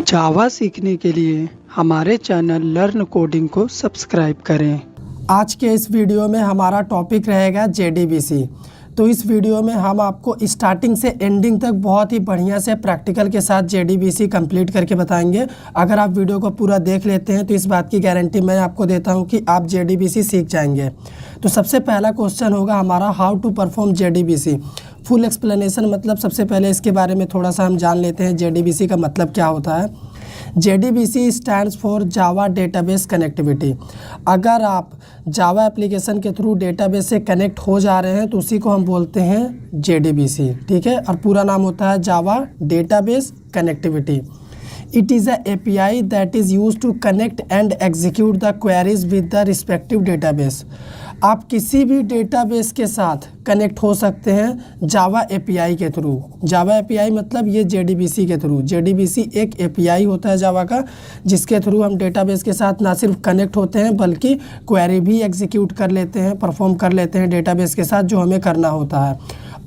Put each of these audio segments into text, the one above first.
जावा सीखने के लिए हमारे चैनल लर्न कोडिंग को सब्सक्राइब करें। आज के इस वीडियो में हमारा टॉपिक रहेगा JDBC। तो इस वीडियो में हम आपको स्टार्टिंग से एंडिंग तक बहुत ही बढ़िया से प्रैक्टिकल के साथ JDBC कंप्लीट करके बताएंगे। अगर आप वीडियो को पूरा देख लेते हैं तो इस बात की गारंटी मैं आपको देता हूं कि आप JDBC सीख जाएंगे। तो सबसे पहला क्वेश्चन होगा हमारा how to perform JDBC। Full explanation मतलब सबसे पहले इसके बारे में थोड़ा सा हम जान लेते हैं JDBC का मतलब क्या होता है। JDBC stands for Java database connectivity. अगर आप जावा एप्लीकेशन के थ्रू डेटाबेस से कनेक्ट हो जा रहे हैं तो उसी को हम बोलते हैं JDBC, ठीक है। और पूरा नाम होता है जावा database connectivity. It is a API that is used to connect and execute the queries with the respective database। आप किसी भी डेटाबेस के साथ कनेक्ट हो सकते हैं जावा API के थ्रू। जावा API मतलब ये JDBC के थ्रू। JDBC एक API होता है जावा का, जिसके थ्रू हम डेटाबेस के साथ ना सिर्फ कनेक्ट होते हैं बल्कि क्वेरी भी एग्जीक्यूट कर लेते हैं, परफॉर्म कर लेते हैं डेटाबेस के साथ जो हमें करना होता है।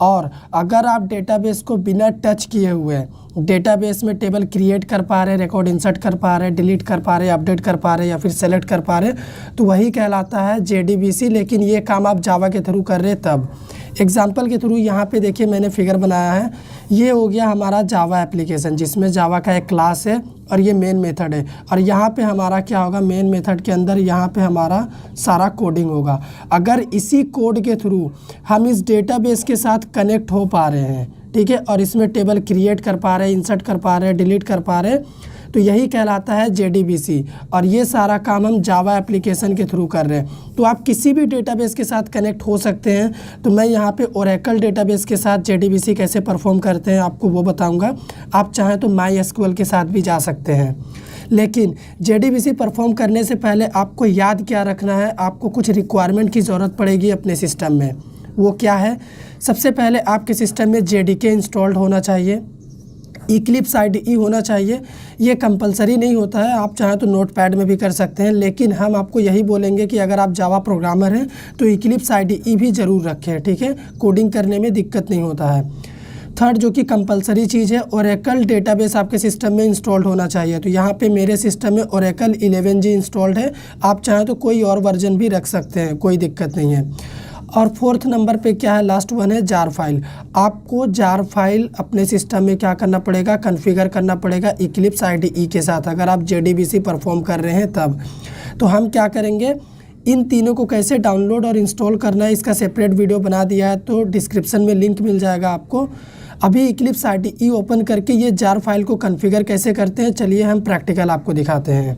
और अगर आप डेटाबेस को बिना टच किए हुए डेटाबेस में टेबल क्रिएट कर पा रहे, रिकॉर्ड इंसर्ट कर पा रहे, डिलीट कर पा रहे, अपडेट कर पा रहे या फिर सेलेक्ट कर पा रहे, तो वही कहलाता है JDBC। लेकिन ये काम आप जावा के थ्रू कर रहे तब। एग्जाम्पल के थ्रू यहाँ पे देखिए मैंने फिगर बनाया है। ये हो गया हमारा जावा एप्लीकेशन जिसमें जावा का एक क्लास है और ये मेन मेथड है। और यहाँ पे हमारा क्या होगा, मेन मेथड के अंदर यहाँ पे हमारा सारा कोडिंग होगा। अगर इसी कोड के थ्रू हम इस डेटाबेस के साथ कनेक्ट हो पा रहे हैं, ठीक है, और इसमें टेबल क्रिएट कर पा रहे हैं, इंसर्ट कर पा रहे हैं, डिलीट कर पा रहे हैं, तो यही कहलाता है JDBC। और ये सारा काम हम जावा एप्लीकेशन के थ्रू कर रहे हैं। तो आप किसी भी डेटाबेस के साथ कनेक्ट हो सकते हैं। तो मैं यहाँ पे ओरेकल डेटाबेस के साथ JDBC कैसे परफॉर्म करते हैं आपको वो बताऊँगा। आप चाहें तो MySQL के साथ भी जा सकते हैं। लेकिन JDBC परफॉर्म करने से पहले आपको याद क्या रखना है, आपको कुछ रिक्वायरमेंट की ज़रूरत पड़ेगी अपने सिस्टम में। वो क्या है, सबसे पहले आपके सिस्टम में JDK इंस्टॉल्ड होना चाहिए, Eclipse IDE होना चाहिए। ये कंपलसरी नहीं होता है, आप चाहें तो नोटपैड में भी कर सकते हैं, लेकिन हम आपको यही बोलेंगे कि अगर आप जावा प्रोग्रामर हैं तो Eclipse IDE भी ज़रूर रखें, ठीक है। कोडिंग करने में दिक्कत नहीं होता है। थर्ड जो कि कंपलसरी चीज़ है, ओरेकल डेटाबेस आपके सिस्टम में इंस्टॉल्ड होना चाहिए। तो यहाँ पे मेरे सिस्टम में ओरेकल 11G इंस्टॉल्ड है। आप चाहें तो कोई और वर्जन भी रख सकते हैं, कोई दिक्कत नहीं है। और फोर्थ नंबर पे क्या है, लास्ट वन है जार फाइल। आपको जार फाइल अपने सिस्टम में क्या करना पड़ेगा, कॉन्फ़िगर करना पड़ेगा Eclipse IDE के साथ, अगर आप JDBC परफॉर्म कर रहे हैं तब। तो हम क्या करेंगे, इन तीनों को कैसे डाउनलोड और इंस्टॉल करना है इसका सेपरेट वीडियो बना दिया है, तो डिस्क्रिप्शन में लिंक मिल जाएगा आपको। अभी Eclipse IDE ओपन करके ये जार फाइल को कॉन्फ़िगर कैसे करते हैं, चलिए हम प्रैक्टिकल आपको दिखाते हैं।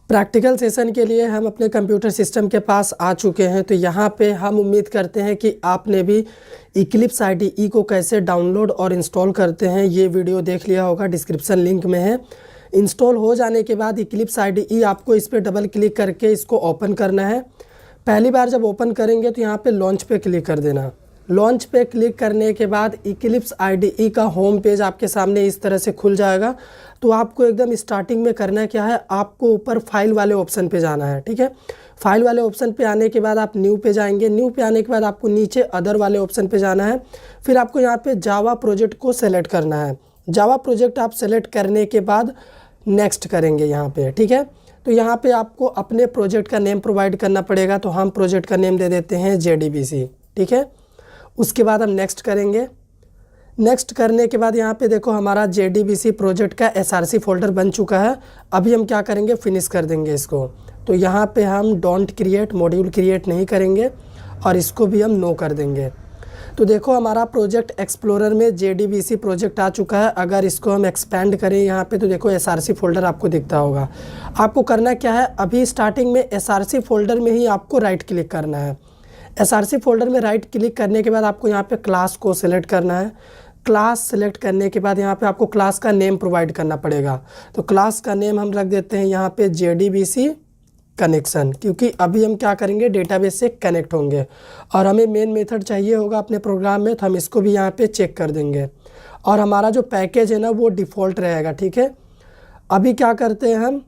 प्रैक्टिकल सेशन के लिए हम अपने कंप्यूटर सिस्टम के पास आ चुके हैं। तो यहाँ पे हम उम्मीद करते हैं कि आपने भी Eclipse IDE को कैसे डाउनलोड और इंस्टॉल करते हैं ये वीडियो देख लिया होगा, डिस्क्रिप्शन लिंक में है। इंस्टॉल हो जाने के बाद Eclipse IDE आपको इस पर डबल क्लिक करके इसको ओपन करना है। पहली बार जब ओपन करेंगे तो यहाँ पे लॉन्च पे क्लिक कर देना। लॉन्च पे क्लिक करने के बाद Eclipse IDE का होम पेज आपके सामने इस तरह से खुल जाएगा। तो आपको एकदम स्टार्टिंग में करना क्या है, आपको ऊपर फाइल वाले ऑप्शन पे जाना है, ठीक है। फाइल वाले ऑप्शन पे आने के बाद आप न्यू पे जाएंगे। न्यू पे आने के बाद आपको नीचे अदर वाले ऑप्शन पे जाना है। फिर आपको यहाँ पे जावा प्रोजेक्ट को सेलेक्ट करना है। जावा प्रोजेक्ट आप सेलेक्ट करने के बाद नेक्स्ट करेंगे यहाँ पे, ठीक है। तो यहाँ पे आपको अपने प्रोजेक्ट का नेम प्रोवाइड करना पड़ेगा। तो हम प्रोजेक्ट का नेम दे देते हैं JDBC, ठीक है। उसके बाद हम नेक्स्ट करेंगे। नेक्स्ट करने के बाद यहाँ पे देखो हमारा JDBC प्रोजेक्ट का SRC फोल्डर बन चुका है। अभी हम क्या करेंगे, फिनिश कर देंगे इसको। तो यहाँ पे हम डोंट क्रिएट, मॉड्यूल क्रिएट नहीं करेंगे और इसको भी हम नो कर देंगे। तो देखो हमारा प्रोजेक्ट एक्सप्लोरर में JDBC प्रोजेक्ट आ चुका है। अगर इसको हम एक्सपेंड करें यहाँ पे तो देखो SRC फोल्डर आपको दिखता होगा। आपको करना क्या है, अभी स्टार्टिंग में SRC फोल्डर में ही आपको राइट क्लिक करना है। SRC फोल्डर में राइट क्लिक करने के बाद आपको यहाँ पे क्लास को सिलेक्ट करना है। क्लास सेलेक्ट करने के बाद यहाँ पे आपको क्लास का नेम प्रोवाइड करना पड़ेगा। तो क्लास का नेम हम रख देते हैं यहाँ पे JDBC कनेक्शन, क्योंकि अभी हम क्या करेंगे, डेटाबेस से कनेक्ट होंगे और हमें मेन मेथड चाहिए होगा अपने प्रोग्राम में, तो हम इसको भी यहाँ पे चेक कर देंगे। और हमारा जो पैकेज है ना वो डिफ़ॉल्ट रहेगा, ठीक है। अभी क्या करते हैं हम,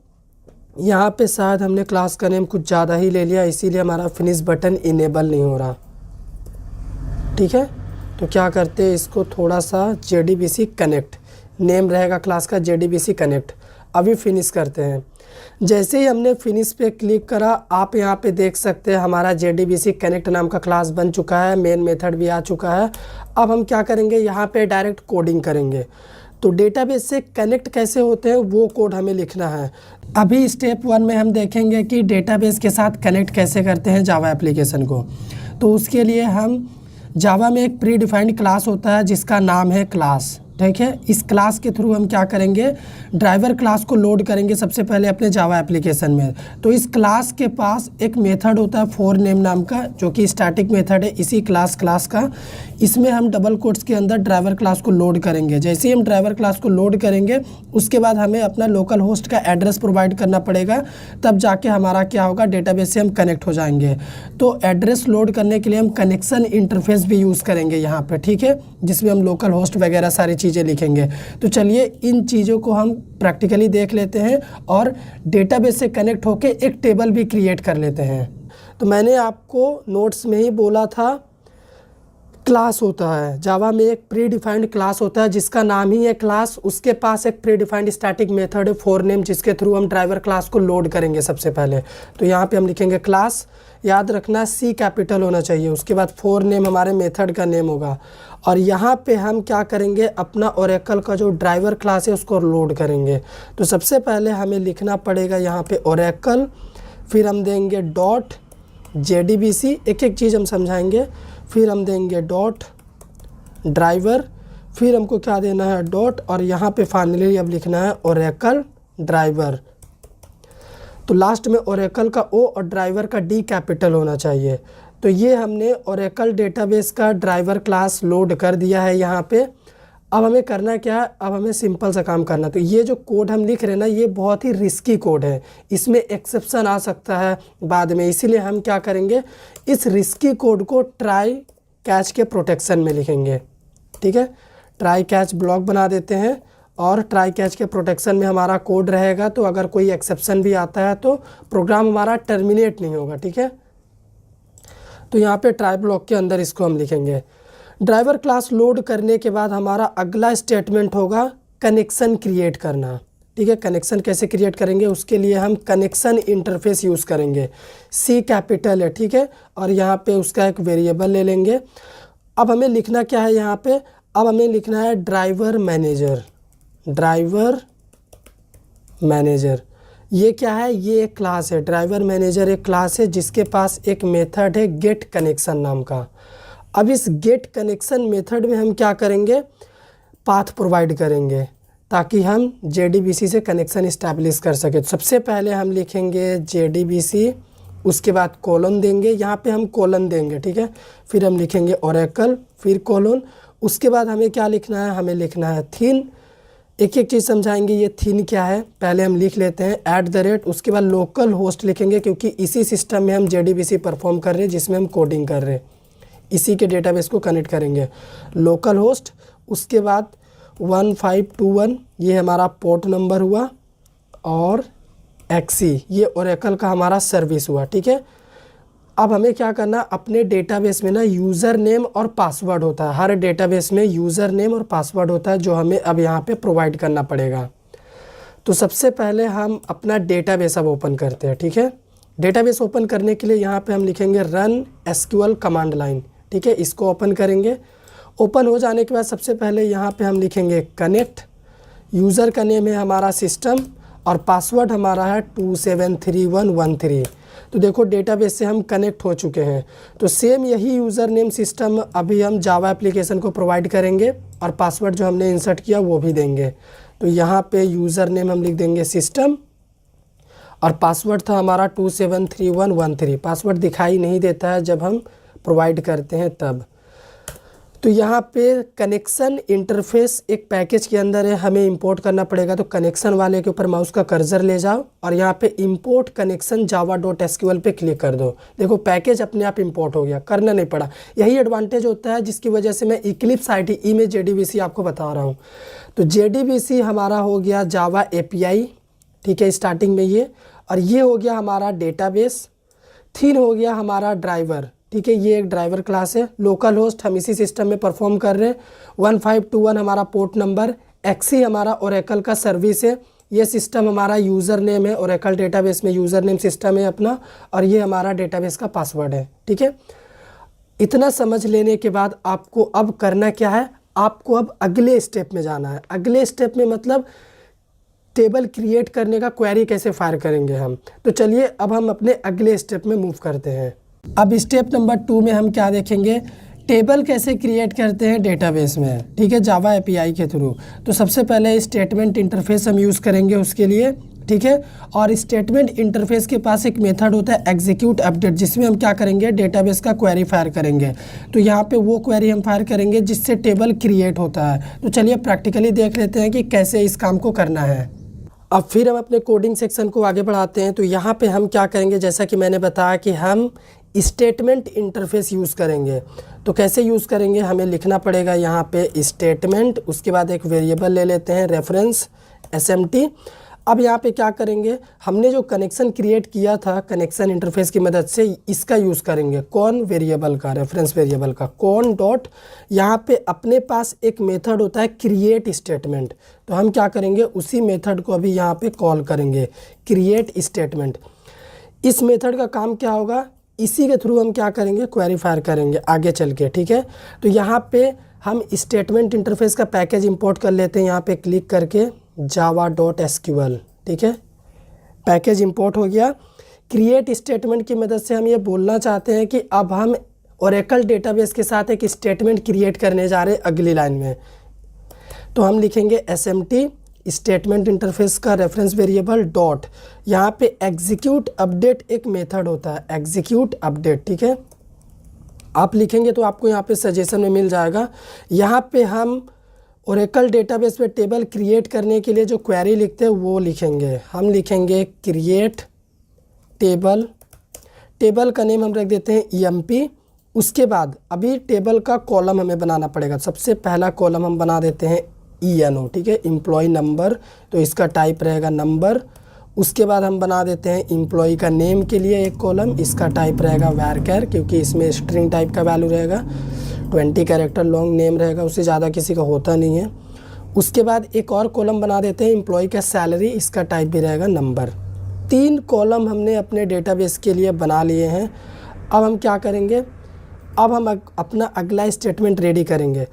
यहाँ पे शायद हमने क्लास का नेम कुछ ज़्यादा ही ले लिया, इसीलिए हमारा फिनिश बटन इनेबल नहीं हो रहा, ठीक है। तो क्या करते हैं, इसको थोड़ा सा JDBC कनेक्ट नेम रहेगा क्लास का JDBC कनेक्ट। अभी फिनिश करते हैं। जैसे ही हमने फिनिश पे क्लिक करा, आप यहाँ पे देख सकते हैं हमारा JDBC कनेक्ट नाम का क्लास बन चुका है, मेन मेथड भी आ चुका है। अब हम क्या करेंगे, यहाँ पे डायरेक्ट कोडिंग करेंगे। तो डेटाबेस से कनेक्ट कैसे होते हैं वो कोड हमें लिखना है। अभी स्टेप 1 में हम देखेंगे कि डेटाबेस के साथ कनेक्ट कैसे करते हैं जावा एप्लीकेशन को। तो उसके लिए हम जावा में एक प्री डिफाइंड क्लास होता है जिसका नाम है क्लास, ठीक है। इस क्लास के थ्रू हम क्या करेंगे, ड्राइवर क्लास को लोड करेंगे सबसे पहले अपने जावा एप्लीकेशन में। तो इस क्लास के पास एक मेथड होता है फॉर नेम नाम का, जो कि स्टैटिक मेथड है इसी क्लास का। इसमें हम डबल कोट्स के अंदर ड्राइवर क्लास को लोड करेंगे। जैसे ही हम ड्राइवर क्लास को लोड करेंगे उसके बाद हमें अपना लोकल होस्ट का एड्रेस प्रोवाइड करना पड़ेगा, तब जाके हमारा क्या होगा, डेटाबेस से हम कनेक्ट हो जाएंगे। तो एड्रेस लोड करने के लिए हम कनेक्शन इंटरफेस भी यूज़ करेंगे यहाँ पे, ठीक है, जिसमें हम लोकल होस्ट वगैरह सारी चीज़ें लिखेंगे। तो चलिए इन चीज़ों को हम प्रैक्टिकली देख लेते हैं और डेटाबेस से कनेक्ट होके एक टेबल भी क्रिएट कर लेते हैं। तो मैंने आपको नोट्स में ही बोला था क्लास होता है, जावा में एक प्री डिफाइंड क्लास होता है जिसका नाम ही है क्लास। उसके पास एक प्री डिफाइंड स्टैटिक मेथड है फॉर नेम, जिसके थ्रू हम ड्राइवर क्लास को लोड करेंगे सबसे पहले। तो यहाँ पे हम लिखेंगे क्लास, याद रखना C कैपिटल होना चाहिए। उसके बाद फॉर नेम हमारे मेथड का नेम होगा। और यहाँ पे हम क्या करेंगे, अपना ओरेकल का जो ड्राइवर क्लास है उसको लोड करेंगे। तो सबसे पहले हमें लिखना पड़ेगा यहाँ पे ओरेकल, फिर हम देंगे डॉट JDBC, एक एक चीज़ हम समझाएंगे। फिर हम देंगे डॉट ड्राइवर, फिर हमको क्या देना है डॉट, और यहाँ पे फाइनली अब लिखना है ओरेकल ड्राइवर। तो लास्ट में ओरेकल का O और ड्राइवर का D कैपिटल होना चाहिए। तो ये हमने ओरेकल डेटाबेस का ड्राइवर क्लास लोड कर दिया है यहाँ पे। अब हमें करना क्या है, अब हमें सिंपल सा काम करना। तो ये जो कोड हम लिख रहे हैं ना, ये बहुत ही रिस्की कोड है, इसमें एक्सेप्शन आ सकता है बाद में। इसीलिए हम क्या करेंगे, इस रिस्की कोड को ट्राई कैच के प्रोटेक्शन में लिखेंगे, ठीक है। ट्राई कैच ब्लॉक बना देते हैं और ट्राई कैच के प्रोटेक्शन में हमारा कोड रहेगा। तो अगर कोई एक्सेप्शन भी आता है तो प्रोग्राम हमारा टर्मिनेट नहीं होगा, ठीक है। तो यहाँ पे ट्राई ब्लॉक के अंदर इसको हम लिखेंगे। ड्राइवर क्लास लोड करने के बाद हमारा अगला स्टेटमेंट होगा कनेक्शन क्रिएट करना, ठीक है। कनेक्शन कैसे क्रिएट करेंगे, उसके लिए हम कनेक्शन इंटरफेस यूज़ करेंगे। C कैपिटल है, ठीक है, और यहाँ पे उसका एक वेरिएबल ले लेंगे। अब हमें लिखना क्या है यहाँ पे, अब हमें लिखना है ड्राइवर मैनेजर। ड्राइवर मैनेजर ये क्या है, ये एक क्लास है। ड्राइवर मैनेजर एक क्लास है जिसके पास एक मेथड है गेट कनेक्शन नाम का। अब इस गेट कनेक्शन मेथड में हम क्या करेंगे, पाथ प्रोवाइड करेंगे ताकि हम JDBC से कनेक्शन इस्टेब्लिश कर सके। सबसे पहले हम लिखेंगे JDBC, उसके बाद कॉलन देंगे, यहाँ पे हम कॉलन देंगे, ठीक है। फिर हम लिखेंगे ओरेकल, फिर कॉलन। उसके बाद हमें क्या लिखना है, हमें लिखना है थीन। एक एक चीज़ समझाएंगे, ये थीन क्या है पहले हम लिख लेते हैं, @ उसके बाद लोकल होस्ट लिखेंगे क्योंकि इसी सिस्टम में हम JDBC परफॉर्म कर रहे हैं जिसमें हम कोडिंग कर रहे हैं, इसी के डेटाबेस को कनेक्ट करेंगे। लोकल होस्ट, उसके बाद 1521 ये हमारा पोर्ट नंबर हुआ, और XE ये ओरेकल का हमारा सर्विस हुआ, ठीक है। अब हमें क्या करना, अपने डेटाबेस में ना यूज़र नेम और पासवर्ड होता है। हर डेटाबेस में यूज़र नेम और पासवर्ड होता है जो हमें अब यहाँ पे प्रोवाइड करना पड़ेगा। तो सबसे पहले हम अपना डेटाबेस अब ओपन करते हैं, ठीक है। डेटाबेस ओपन करने के लिए यहाँ पे हम लिखेंगे रन SQL कमांड लाइन, ठीक है। इसको ओपन करेंगे। ओपन हो जाने के बाद सबसे पहले यहाँ पे हम लिखेंगे कनेक्ट। यूज़र का नेम है हमारा सिस्टम और पासवर्ड हमारा है 273113। तो देखो डेटाबेस से हम कनेक्ट हो चुके हैं। तो सेम यही यूज़र नेम सिस्टम अभी हम जावा एप्लीकेशन को प्रोवाइड करेंगे और पासवर्ड जो हमने इंसर्ट किया वो भी देंगे। तो यहाँ पे यूज़र नेम हम लिख देंगे सिस्टम और पासवर्ड था हमारा 273113। पासवर्ड दिखाई नहीं देता है जब हम प्रोवाइड करते हैं तब। तो यहाँ पे कनेक्शन इंटरफेस एक पैकेज के अंदर है, हमें इंपोर्ट करना पड़ेगा। तो कनेक्शन वाले के ऊपर माउस का कर्सर ले जाओ और यहाँ पे इंपोर्ट कनेक्शन java.sql पे क्लिक कर दो। देखो पैकेज अपने आप इंपोर्ट हो गया, करना नहीं पड़ा। यही एडवांटेज होता है जिसकी वजह से मैं इक्लिप्स IDE में JDBC आपको बता रहा हूँ। तो JDBC हमारा हो गया जावा API, ठीक है, स्टार्टिंग में ये, और ये हो गया हमारा डेटाबेस। थीन हो गया हमारा ड्राइवर, ठीक है, ये एक ड्राइवर क्लास है। लोकल होस्ट हम इसी सिस्टम में परफॉर्म कर रहे हैं। 1521 हमारा पोर्ट नंबर, एक्सी हमारा ओरेकल का सर्विस है, ये सिस्टम हमारा यूज़र नेम है, ओरेकल डेटाबेस में यूज़र नेम सिस्टम है अपना, और ये हमारा डेटाबेस का पासवर्ड है। ठीक है, इतना समझ लेने के बाद आपको अब करना क्या है, आपको अब अगले स्टेप में जाना है। अगले स्टेप में मतलब टेबल क्रिएट करने का क्वेरी कैसे फायर करेंगे हम। तो चलिए अब हम अपने अगले स्टेप में मूव करते हैं। अब स्टेप नंबर 2 में हम क्या देखेंगे, टेबल कैसे क्रिएट करते हैं डेटाबेस में। ठीक है, जावा एपीआई के थ्रू। तो सबसे पहले स्टेटमेंट इंटरफेस हम यूज़ करेंगे उसके लिए। ठीक है, और स्टेटमेंट इंटरफेस के पास एक मेथड होता है एग्जीक्यूट अपडेट, जिसमें हम क्या करेंगे, डेटाबेस का क्वेरी फायर करेंगे। तो यहाँ पे वो क्वेरी हम फायर करेंगे जिससे टेबल क्रिएट होता है। तो चलिए प्रैक्टिकली देख लेते हैं कि कैसे इस काम को करना है। अब फिर हम अपने कोडिंग सेक्शन को आगे बढ़ाते हैं। तो यहाँ पे हम क्या करेंगे, जैसा कि मैंने बताया कि हम स्टेटमेंट इंटरफेस यूज़ करेंगे। तो कैसे यूज़ करेंगे, हमें लिखना पड़ेगा यहाँ पे स्टेटमेंट, उसके बाद एक वेरिएबल ले लेते हैं रेफरेंस SMT। अब यहाँ पे क्या करेंगे, हमने जो कनेक्शन क्रिएट किया था कनेक्शन इंटरफेस की मदद से, इसका यूज़ करेंगे। कौन वेरिएबल का, रेफरेंस वेरिएबल का कौन डॉट, यहाँ पे अपने पास एक मेथड होता है क्रिएट स्टेटमेंट। तो हम क्या करेंगे, उसी मेथड को अभी यहाँ पे कॉल करेंगे, क्रिएट स्टेटमेंट। इस मेथड का काम क्या होगा, इसी के थ्रू हम क्या करेंगे, क्वेरी फायर करेंगे आगे चल के। ठीक है, तो यहाँ पे हम स्टेटमेंट इंटरफेस का पैकेज इंपोर्ट कर लेते हैं, यहाँ पे क्लिक करके java.sql। ठीक है, पैकेज इंपोर्ट हो गया। क्रिएट स्टेटमेंट की मदद से हम ये बोलना चाहते हैं कि अब हम ओरेकल डेटाबेस के साथ एक स्टेटमेंट क्रिएट करने जा रहे हैं अगली लाइन में। तो हम लिखेंगे SMT स्टेटमेंट इंटरफेस का रेफरेंस वेरिएबल डॉट, यहाँ पे एग्जीक्यूट अपडेट एक मेथड होता है, एग्जीक्यूट अपडेट। ठीक है, आप लिखेंगे तो आपको यहाँ पे सजेशन में मिल जाएगा। यहाँ पे हम ओरेकल डेटाबेस पे टेबल क्रिएट करने के लिए जो क्वेरी लिखते हैं वो लिखेंगे। हम लिखेंगे क्रिएट टेबल, टेबल का नेम हम रख देते हैं EMP। उसके बाद अभी टेबल का कॉलम हमें बनाना पड़ेगा। सबसे पहला कॉलम हम बना देते हैं ENO। ठीक है, एम्प्लॉय नंबर, तो इसका टाइप रहेगा नंबर। उसके बाद हम बना देते हैं एम्प्लॉय का नेम के लिए एक कॉलम, इसका टाइप रहेगा varchar, क्योंकि इसमें स्ट्रिंग टाइप का वैल्यू रहेगा। 20 कैरेक्टर लॉन्ग नेम रहेगा, उससे ज़्यादा किसी का होता नहीं है। उसके बाद एक और कॉलम बना देते हैं एम्प्लॉय का सैलरी, इसका टाइप भी रहेगा नंबर। 3 कॉलम हमने अपने डेटाबेस के लिए बना लिए हैं। अब हम क्या करेंगे, अब हम अपना अगला स्टेटमेंट रेडी करेंगे।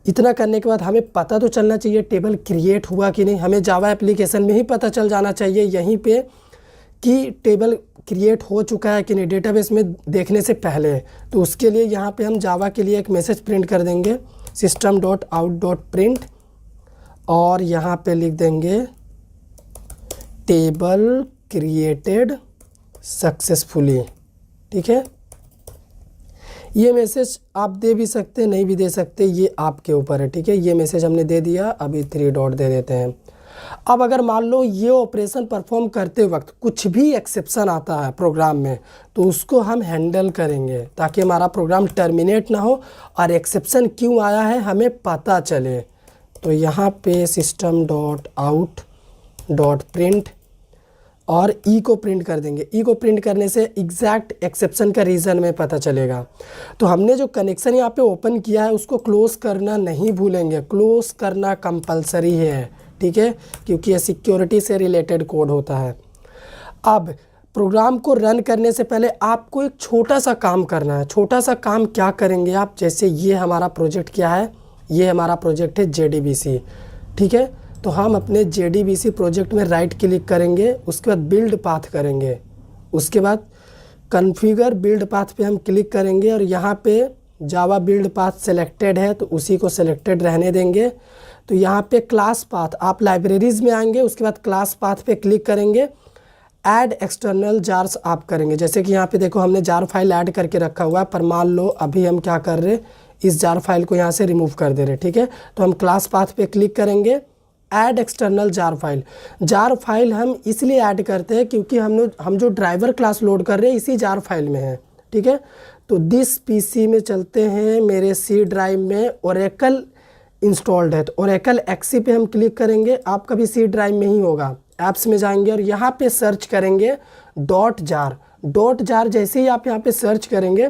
इतना करने के बाद हमें पता तो चलना चाहिए टेबल क्रिएट हुआ कि नहीं। हमें जावा एप्लीकेशन में ही पता चल जाना चाहिए यहीं पे कि टेबल क्रिएट हो चुका है कि नहीं, डेटाबेस में देखने से पहले। तो उसके लिए यहाँ पे हम जावा के लिए एक मैसेज प्रिंट कर देंगे, system.out.print, और यहाँ पे लिख देंगे टेबल क्रिएटेड सक्सेसफुली। ठीक है, ये मैसेज आप दे भी सकते, नहीं भी दे सकते, ये आपके ऊपर है। ठीक है, ये मैसेज हमने दे दिया, अभी 3 डॉट दे देते हैं। अब अगर मान लो ये ऑपरेशन परफॉर्म करते वक्त कुछ भी एक्सेप्शन आता है प्रोग्राम में, तो उसको हम हैंडल करेंगे ताकि हमारा प्रोग्राम टर्मिनेट ना हो और एक्सेप्शन क्यों आया है हमें पता चले। तो यहाँ पे system.out.print और ई को प्रिंट कर देंगे। ई को प्रिंट करने से एग्जैक्ट एक्सेप्शन का रीज़न में पता चलेगा। तो हमने जो कनेक्शन यहाँ पे ओपन किया है उसको क्लोज़ करना नहीं भूलेंगे, क्लोज़ करना कंपलसरी है। ठीक है, क्योंकि ये सिक्योरिटी से रिलेटेड कोड होता है। अब प्रोग्राम को रन करने से पहले आपको एक छोटा सा काम करना है। छोटा सा काम क्या करेंगे आप, जैसे ये हमारा प्रोजेक्ट क्या है, ये हमारा प्रोजेक्ट है JDBC। ठीक है, तो हम अपने JDBC प्रोजेक्ट में राइट क्लिक करेंगे, उसके बाद बिल्ड पाथ करेंगे, उसके बाद कॉन्फ़िगर बिल्ड पाथ पे हम क्लिक करेंगे और यहाँ पे जावा बिल्ड पाथ सेलेक्टेड है तो उसी को सेलेक्टेड रहने देंगे। तो यहाँ पे क्लास पाथ, आप लाइब्रेरीज़ में आएंगे, उसके बाद क्लास पाथ पे क्लिक करेंगे, ऐड एक्सटर्नल जार्स आप करेंगे। जैसे कि यहाँ पे देखो हमने जार फाइल ऐड करके रखा हुआ है, पर मान लो अभी हम क्या कर रहे, इस जार फाइल को यहाँ से रिमूव कर दे रहे। ठीक है, तो हम क्लास पाथ पे क्लिक करेंगे, add external jar file. Jar file हम इसलिए ऐड करते हैं क्योंकि हम जो ड्राइवर क्लास लोड कर रहे हैं इसी जार फाइल में है। ठीक है, तो दिस PC में चलते हैं, मेरे C ड्राइव में ओरेकल इंस्टॉल्ड है, तो ओरेकल XE पे हम क्लिक करेंगे, आपका भी C ड्राइव में ही होगा। ऐप्स में जाएंगे और यहाँ पे सर्च करेंगे डॉट जार। जैसे ही आप यहाँ पे सर्च करेंगे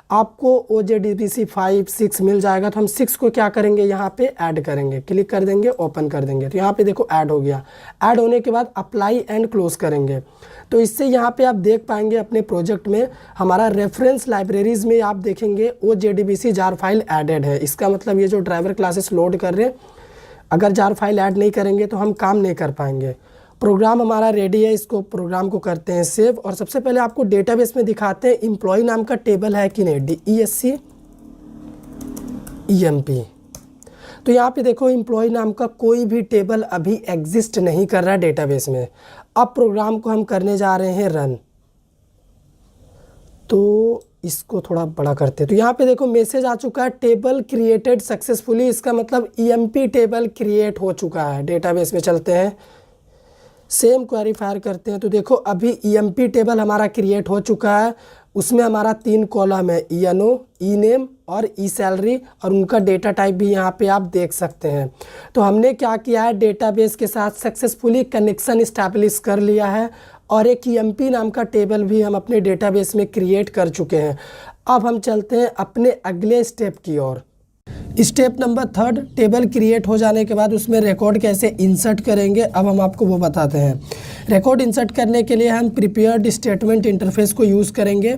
आपको OJDBC 5, 6 मिल जाएगा। तो हम 6 को क्या करेंगे, यहाँ पे ऐड करेंगे, क्लिक कर देंगे, ओपन कर देंगे। तो यहाँ पे देखो ऐड हो गया। ऐड होने के बाद अप्लाई एंड क्लोज करेंगे। तो इससे यहाँ पे आप देख पाएंगे अपने प्रोजेक्ट में हमारा रेफरेंस लाइब्रेरीज में आप देखेंगे OJDBC जार फाइल एडेड है। इसका मतलब ये जो ड्राइवर क्लासेस लोड कर रहे हैं, अगर जार फाइल ऐड नहीं करेंगे तो हम काम नहीं कर पाएंगे। प्रोग्राम हमारा रेडी है, इसको प्रोग्राम को करते हैं सेव। और सबसे पहले आपको डेटाबेस में दिखाते हैं एम्प्लॉय नाम का टेबल है कि नहीं, DESC EMP। तो यहाँ पे देखो एम्प्लॉय नाम का कोई भी टेबल अभी एग्जिस्ट नहीं कर रहा है डेटाबेस में। अब प्रोग्राम को हम करने जा रहे हैं रन। तो इसको थोड़ा बड़ा करते हैं। तो यहाँ पे देखो मैसेज आ चुका है, टेबल क्रिएटेड सक्सेसफुली। इसका मतलब EMP टेबल क्रिएट हो चुका है। डेटाबेस में चलते हैं, सेम क्वेरी फायर करते हैं। तो देखो अभी EMP टेबल हमारा क्रिएट हो चुका है। उसमें हमारा 3 कॉलम है, ENO, ENAME और eSalary, और उनका डेटा टाइप भी यहाँ पे आप देख सकते हैं। तो हमने क्या किया है, डेटाबेस के साथ सक्सेसफुली कनेक्शन इस्टेब्लिश कर लिया है और एक EMP नाम का टेबल भी हम अपने डेटाबेस में क्रिएट कर चुके हैं। अब हम चलते हैं अपने अगले स्टेप की ओर। स्टेप नंबर 3, टेबल क्रिएट हो जाने के बाद उसमें रिकॉर्ड कैसे इंसर्ट करेंगे, अब हम आपको वो बताते हैं। रिकॉर्ड इंसर्ट करने के लिए हम प्रिपेयर्ड स्टेटमेंट इंटरफेस को यूज़ करेंगे।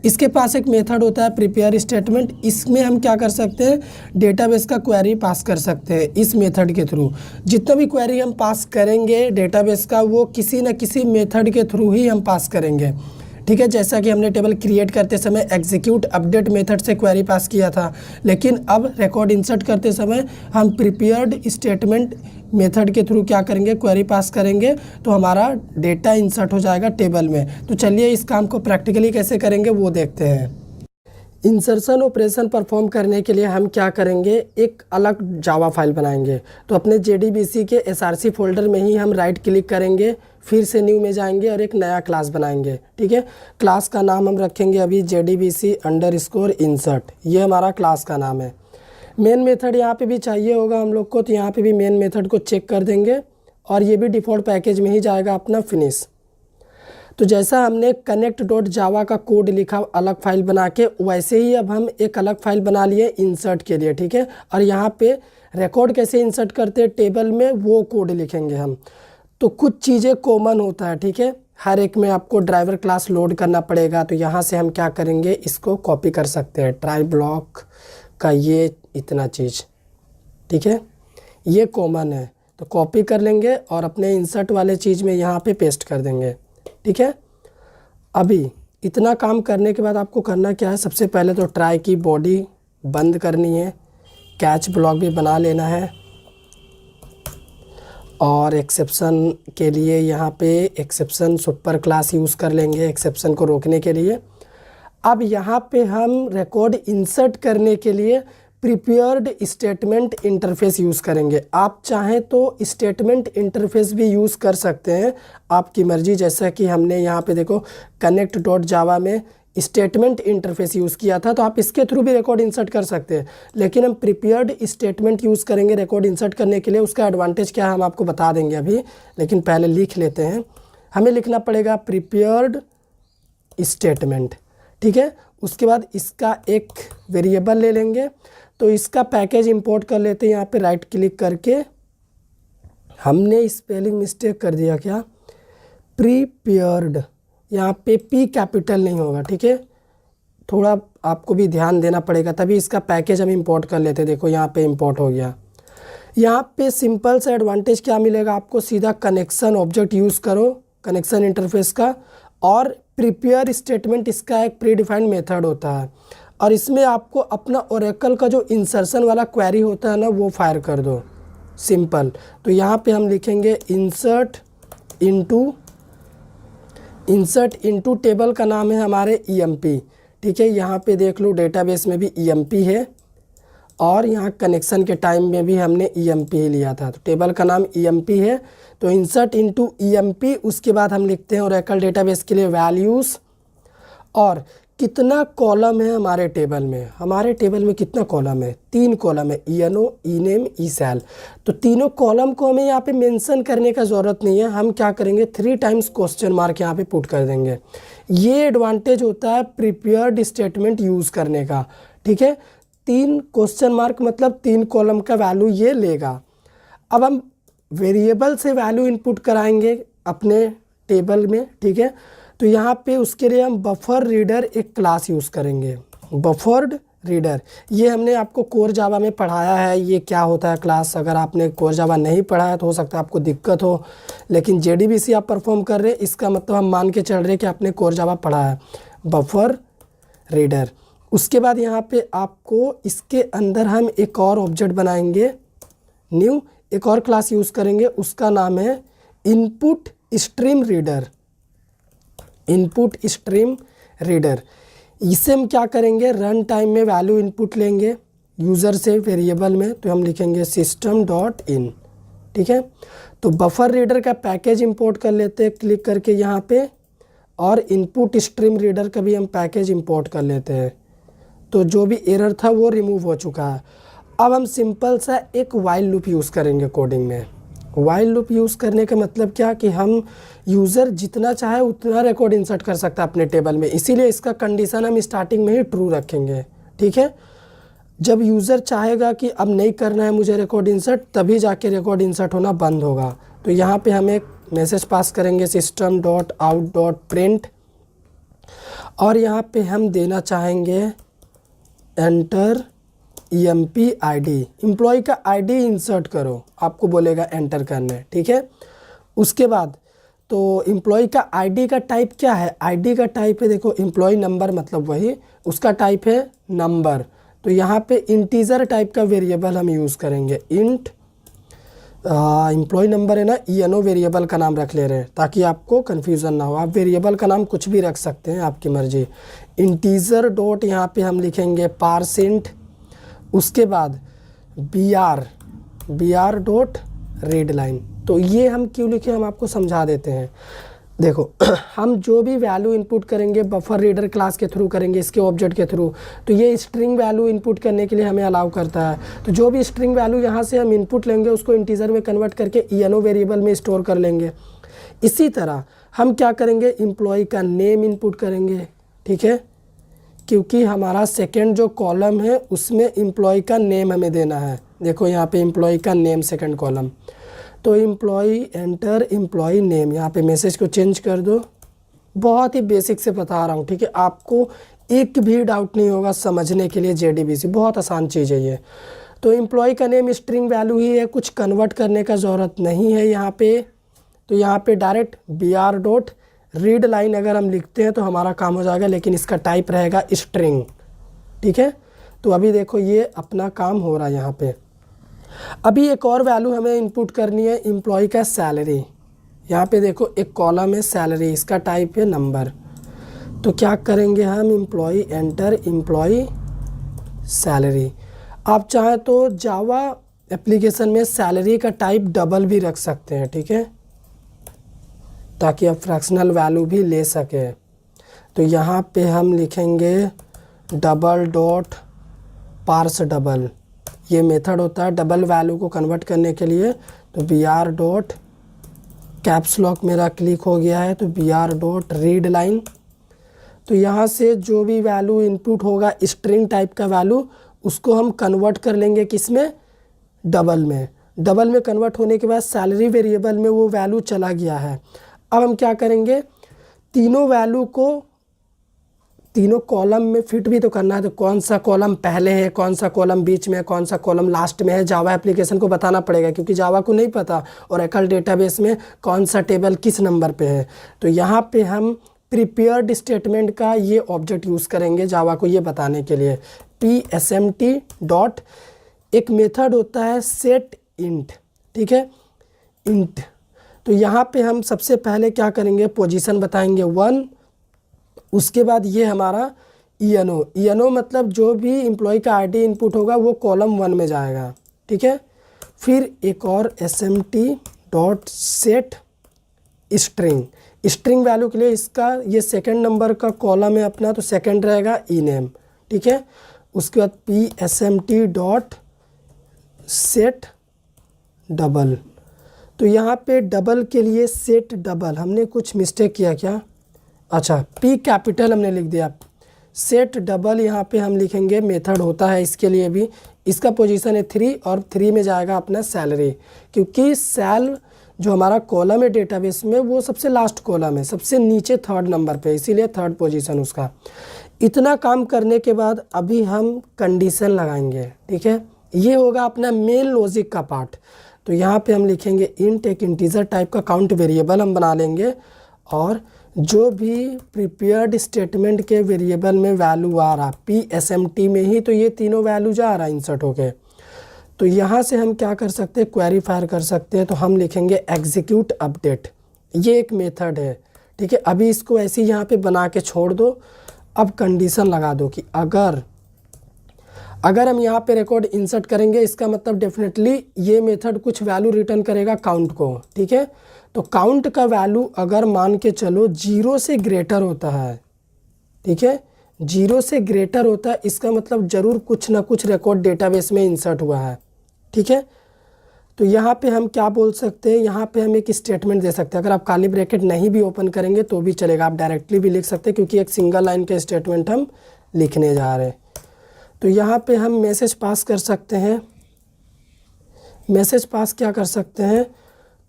इसके पास एक मेथड होता है प्रिपेयर स्टेटमेंट। इसमें हम क्या कर सकते हैं, डेटाबेस का क्वेरी पास कर सकते हैं इस मेथड के थ्रू। जितना भी क्वेरी हम पास करेंगे डेटाबेस का, वो किसी न किसी मेथड के थ्रू ही हम पास करेंगे। ठीक है, जैसा कि हमने टेबल क्रिएट करते समय एग्जीक्यूट अपडेट मेथड से क्वेरी पास किया था, लेकिन अब रिकॉर्ड इंसर्ट करते समय हम प्रिपेयर्ड स्टेटमेंट मेथड के थ्रू क्या करेंगे, क्वेरी पास करेंगे। तो हमारा डेटा इंसर्ट हो जाएगा टेबल में। तो चलिए इस काम को प्रैक्टिकली कैसे करेंगे वो देखते हैं। इंसर्शन ऑपरेशन परफॉर्म करने के लिए हम क्या करेंगे, एक अलग जावा फाइल बनाएंगे। तो अपने JDBC के SRC फोल्डर में ही हम राइट क्लिक करेंगे, फिर से न्यू में जाएंगे और एक नया क्लास बनाएंगे। ठीक है, क्लास का नाम हम रखेंगे अभी JDBC_insert, ये हमारा क्लास का नाम है। मेन मेथड यहाँ पे भी चाहिए होगा हम लोग को, तो यहाँ पे भी मेन मेथड को चेक कर देंगे और ये भी डिफ़ॉल्ट पैकेज में ही जाएगा अपना फिनिश। तो जैसा हमने connect.java का कोड लिखा अलग फाइल बना के, वैसे ही अब हम एक अलग फाइल बना लिए इंसर्ट के लिए। ठीक है, और यहाँ पे रिकॉर्ड कैसे इंसर्ट करते हैं टेबल में वो कोड लिखेंगे हम। तो कुछ चीज़ें कॉमन होता है, ठीक है, हर एक में आपको ड्राइवर क्लास लोड करना पड़ेगा। तो यहाँ से हम क्या करेंगे, इसको कॉपी कर सकते हैं, ट्राई ब्लॉक का ये इतना चीज़। ठीक है, ये कॉमन है तो कॉपी कर लेंगे और अपने इंसर्ट वाले चीज़ में यहाँ पे पेस्ट कर देंगे। ठीक है, अभी इतना काम करने के बाद आपको करना क्या है, सबसे पहले तो ट्राई की बॉडी बंद करनी है, कैच ब्लॉक भी बना लेना है, और एक्सेप्शन के लिए यहाँ पे एक्सेप्शन सुपर क्लास यूज़ कर लेंगे एक्सेप्शन को रोकने के लिए। अब यहाँ पे हम रिकॉर्ड इंसर्ट करने के लिए प्रिपेयर्ड स्टेटमेंट इंटरफेस यूज़ करेंगे। आप चाहें तो स्टेटमेंट इंटरफेस भी यूज़ कर सकते हैं, आपकी मर्ज़ी। जैसा कि हमने यहाँ पे देखो connect.java में स्टेटमेंट इंटरफेस यूज़ किया था, तो आप इसके थ्रू भी रिकॉर्ड इंसर्ट कर सकते हैं, लेकिन हम प्रिपेयर्ड स्टेटमेंट यूज़ करेंगे रिकॉर्ड इंसर्ट करने के लिए। उसका एडवांटेज क्या है हम आपको बता देंगे अभी, लेकिन पहले लिख लेते हैं। हमें लिखना पड़ेगा प्रिपेयर्ड स्टेटमेंट। ठीक है, उसके बाद इसका एक वेरिएबल ले लेंगे। तो इसका पैकेज इंपोर्ट कर लेते हैं। यहाँ पे राइट क्लिक करके हमने स्पेलिंग मिस्टेक कर दिया, क्या, प्रीपेयर्ड, यहाँ पे P कैपिटल नहीं होगा। ठीक है, थोड़ा आपको भी ध्यान देना पड़ेगा, तभी इसका पैकेज हम इंपोर्ट कर लेते हैं। देखो यहाँ पे इंपोर्ट हो गया। यहाँ पे सिंपल सा एडवांटेज क्या मिलेगा आपको, सीधा कनेक्शन ऑब्जेक्ट यूज़ करो कनेक्शन इंटरफेस का, और प्रिपेयर स्टेटमेंट इसका एक प्री डिफाइंड मेथड होता है, और इसमें आपको अपना ओरेकल का जो इंसर्शन वाला क्वेरी होता है ना वो फायर कर दो, सिंपल। तो यहाँ पे हम लिखेंगे इंसर्ट इनटू टेबल का नाम है हमारे EMP। ठीक है, यहाँ पे देख लो डेटाबेस में भी EMP है, और यहाँ कनेक्शन के टाइम में भी हमने EMP ही लिया था। तो टेबल का नाम EMP है, तो इंसर्ट इनटू EMP। उसके बाद हम लिखते हैं ओरेकल डेटाबेस के लिए वैल्यूज़, और कितना कॉलम है हमारे टेबल में। हमारे टेबल में कितना कॉलम है, 3 कॉलम है, ENO, ENAME, ESAL। तो तीनों कॉलम को हमें यहाँ पे मेंशन करने का ज़रूरत नहीं है। हम क्या करेंगे, 3 टाइम्स क्वेश्चन मार्क यहाँ पे पुट कर देंगे। ये एडवांटेज होता है प्रिपेयर्ड स्टेटमेंट यूज़ करने का। ठीक है, 3 क्वेश्चन मार्क मतलब 3 कॉलम का वैल्यू ये लेगा। अब हम वेरिएबल से वैल्यू इनपुट कराएंगे अपने टेबल में। ठीक है, तो यहाँ पे उसके लिए हम बफर रीडर एक क्लास यूज़ करेंगे। बफर्ड रीडर, ये हमने आपको कोर जावा में पढ़ाया है, ये क्या होता है क्लास। अगर आपने कोर जावा नहीं पढ़ा है तो हो सकता है आपको दिक्कत हो, लेकिन JDBC आप परफॉर्म कर रहे हैं, इसका मतलब हम मान के चल रहे हैं कि आपने कोर जावा पढ़ा है। बफर रीडर, उसके बाद यहाँ पे आपको इसके अंदर हम एक और ऑब्जेक्ट बनाएंगे, न्यू एक और क्लास यूज़ करेंगे, उसका नाम है input stream reader. Input stream reader, इसे हम क्या करेंगे, रन टाइम में वैल्यू इनपुट लेंगे यूज़र से वेरिएबल में, तो हम लिखेंगे system.in। ठीक है, तो बफर रीडर का पैकेज इंपोर्ट कर लेते हैं क्लिक करके यहाँ पे, और इनपुट स्ट्रीम रीडर का भी हम पैकेज इंपोर्ट कर लेते हैं। तो जो भी एरर था वो रिमूव हो चुका है। अब हम सिंपल सा एक वाइल लूप यूज़ करेंगे कोडिंग में। वाइल लूप यूज़ करने का मतलब क्या कि हम यूज़र जितना चाहे उतना रिकॉर्ड इंसर्ट कर सकता है अपने टेबल में, इसीलिए इसका कंडीशन हम स्टार्टिंग में ही ट्रू रखेंगे। ठीक है, जब यूज़र चाहेगा कि अब नहीं करना है मुझे रिकॉर्ड इंसर्ट, तभी जाके रिकॉर्ड इंसर्ट होना बंद होगा। तो यहाँ पे हम एक मैसेज पास करेंगे system.out.print, और यहाँ पे हम देना चाहेंगे एंटर EMP-ID, एम्प्लॉय का ID इंसर्ट करो, आपको बोलेगा एंटर करने। ठीक है, उसके बाद तो एम्प्लॉय का ID का टाइप क्या है, ID का टाइप है, देखो एम्प्लॉय नंबर मतलब वही, उसका टाइप है नंबर। तो यहाँ पे इंटीजर टाइप का वेरिएबल हम यूज़ करेंगे, इंट एम्प्लॉय नंबर है ना, ENO वेरिएबल का नाम रख ले रहे हैं ताकि आपको कन्फ्यूज़न ना हो। आप वेरिएबल का नाम कुछ भी रख सकते हैं, आपकी मर्जी। इंटीजर डॉट यहाँ पे हम लिखेंगे पारसेंट, उसके बाद br डॉट रीड लाइन। तो ये हम क्यों लिखे हम आपको समझा देते हैं। देखो हम जो भी वैल्यू इनपुट करेंगे बफर रीडर क्लास के थ्रू करेंगे, इसके ऑब्जेक्ट के थ्रू, तो ये स्ट्रिंग वैल्यू इनपुट करने के लिए हमें अलाउ करता है। तो जो भी स्ट्रिंग वैल्यू यहाँ से हम इनपुट लेंगे उसको इंटीजर में कन्वर्ट करके ENO वेरिएबल में स्टोर कर लेंगे। इसी तरह हम क्या करेंगे, एम्प्लॉय का नेम इनपुट करेंगे। ठीक है, क्योंकि हमारा सेकेंड जो कॉलम है उसमें एम्प्लॉय का नेम हमें देना है। देखो यहाँ पे एम्प्लॉय का नेम सेकेंड कॉलम, तो एम्प्लॉय एंटर एम्प्लॉय नेम, यहाँ पे मैसेज को चेंज कर दो। बहुत ही बेसिक से बता रहा हूँ, ठीक है, आपको एक भी डाउट नहीं होगा समझने के लिए। JDBC बहुत आसान चीज़ है ये। तो एम्प्लॉय का नेम स्ट्रिंग वैल्यू ही है, कुछ कन्वर्ट करने का ज़रूरत नहीं है यहाँ पे। तो यहाँ पे direct br dot read line अगर हम लिखते हैं तो हमारा काम हो जाएगा, लेकिन इसका टाइप रहेगा स्ट्रिंग। ठीक है, तो अभी देखो ये अपना काम हो रहा है यहाँ पे। अभी एक और वैल्यू हमें इनपुट करनी है, एम्प्लॉय का सैलरी। यहाँ पे देखो एक कॉलम है सैलरी, इसका टाइप है नंबर। तो क्या करेंगे हम, एम्प्लॉय एंटर एम्प्लॉय सैलरी। आप चाहें तो जावा एप्लीकेशन में सैलरी का टाइप डबल भी रख सकते हैं। ठीक है, ताकि आप फ्रैक्शनल वैल्यू भी ले सके। तो यहाँ पे हम लिखेंगे डबल डॉट पार्स डबल, ये मेथड होता है डबल वैल्यू को कन्वर्ट करने के लिए। तो br डॉट कैप्स लॉक मेरा क्लिक हो गया है, तो br डॉट रीड लाइन। तो यहाँ से जो भी वैल्यू इनपुट होगा स्ट्रिंग टाइप का वैल्यू, उसको हम कन्वर्ट कर लेंगे किसमें, डबल में। डबल में कन्वर्ट होने के बाद सैलरी वेरिएबल में वो वैल्यू चला गया है। अब हम क्या करेंगे, तीनों वैल्यू को तीनों कॉलम में फिट भी तो करना है। तो कौन सा कॉलम पहले है, कौन सा कॉलम बीच में है, कौन सा कॉलम लास्ट में है, जावा एप्लीकेशन को बताना पड़ेगा, क्योंकि जावा को नहीं पता ओरेकल डेटाबेस में कौन सा टेबल किस नंबर पे है। तो यहाँ पे हम प्रिपेयर्ड स्टेटमेंट का ये ऑब्जेक्ट यूज़ करेंगे जावा को ये बताने के लिए। psmt डॉट एक मेथड होता है सेट इंट। ठीक है, इंट। तो यहाँ पे हम सबसे पहले क्या करेंगे, पोजीशन बताएंगे 1। उसके बाद ये हमारा ENO मतलब जो भी एम्प्लॉय का ID इनपुट होगा वो कॉलम 1 में जाएगा। ठीक है, फिर एक और SMT dot set string, string value के लिए इसका ये सेकंड नंबर का कॉलम है अपना, तो सेकंड रहेगा ई नेम, ठीक है। उसके बाद PSMT डॉट सेट डबल, तो यहाँ पे डबल के लिए सेट डबल, हमने कुछ मिस्टेक किया क्या, अच्छा P कैपिटल हमने लिख दिया। सेट डबल यहाँ पे हम लिखेंगे, मेथड होता है इसके लिए भी, इसका पोजीशन है 3 और 3 में जाएगा अपना सैलरी, क्योंकि सेल जो हमारा कॉलम है डेटाबेस में वो सबसे लास्ट कॉलम है, सबसे नीचे थर्ड नंबर पे, इसीलिए थर्ड पोजीशन उसका। इतना काम करने के बाद अभी हम कंडीशन लगाएंगे, ठीक है। ये होगा अपना मेन लॉजिक का पार्ट। तो यहाँ पे हम लिखेंगे इंट, एक इंटीजर टाइप का काउंट वेरिएबल हम बना लेंगे, और जो भी प्रिपेयर्ड स्टेटमेंट के वेरिएबल में वैल्यू आ रहा PSMT में ही, तो ये तीनों वैल्यू जा रहा है इंसर्ट होके। तो यहाँ से हम क्या कर सकते हैं, क्वेरी फायर कर सकते हैं। तो हम लिखेंगे एग्जीक्यूट अपडेट, ये एक मेथड है, ठीक है। अभी इसको ऐसे ही यहाँ पे बना के छोड़ दो। अब कंडीशन लगा दो कि अगर हम यहाँ पे रिकॉर्ड इंसर्ट करेंगे, इसका मतलब डेफिनेटली ये मेथड कुछ वैल्यू रिटर्न करेगा काउंट को, ठीक है। तो काउंट का वैल्यू अगर मान के चलो 0 से ग्रेटर होता है, ठीक है, 0 से ग्रेटर होता है, इसका मतलब ज़रूर कुछ ना कुछ रिकॉर्ड डेटाबेस में इंसर्ट हुआ है, ठीक है। तो यहाँ पे हम क्या बोल सकते हैं, यहाँ पे हम एक स्टेटमेंट दे सकते हैं। अगर आप काली ब्रैकेट नहीं भी ओपन करेंगे तो भी चलेगा, आप डायरेक्टली भी लिख सकते हैं, क्योंकि एक सिंगल लाइन का स्टेटमेंट हम लिखने जा रहे हैं। तो यहाँ पे हम मैसेज पास कर सकते हैं। मैसेज पास क्या कर सकते हैं,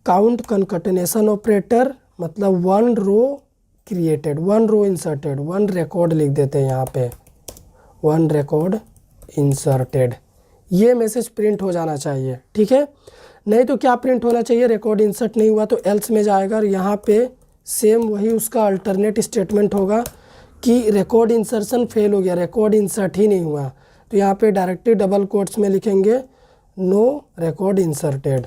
काउंट कॉन्कैटिनेशन ऑपरेटर, मतलब 1 रो क्रिएटेड, 1 रो इंसर्टेड, 1 रिकॉर्ड लिख देते हैं यहाँ पे, 1 रिकॉर्ड इंसर्टेड। ये मैसेज प्रिंट हो जाना चाहिए, ठीक है। नहीं तो क्या प्रिंट होना चाहिए, रिकॉर्ड इंसर्ट नहीं हुआ तो एल्स में जाएगा, और यहाँ पे सेम वही उसका अल्टरनेट स्टेटमेंट होगा कि रिकॉर्ड इंसर्शन फेल हो गया, रिकॉर्ड इंसर्ट ही नहीं हुआ। तो यहाँ पे डायरेक्टली डबल कोट्स में लिखेंगे नो रिकॉर्ड इंसर्टेड,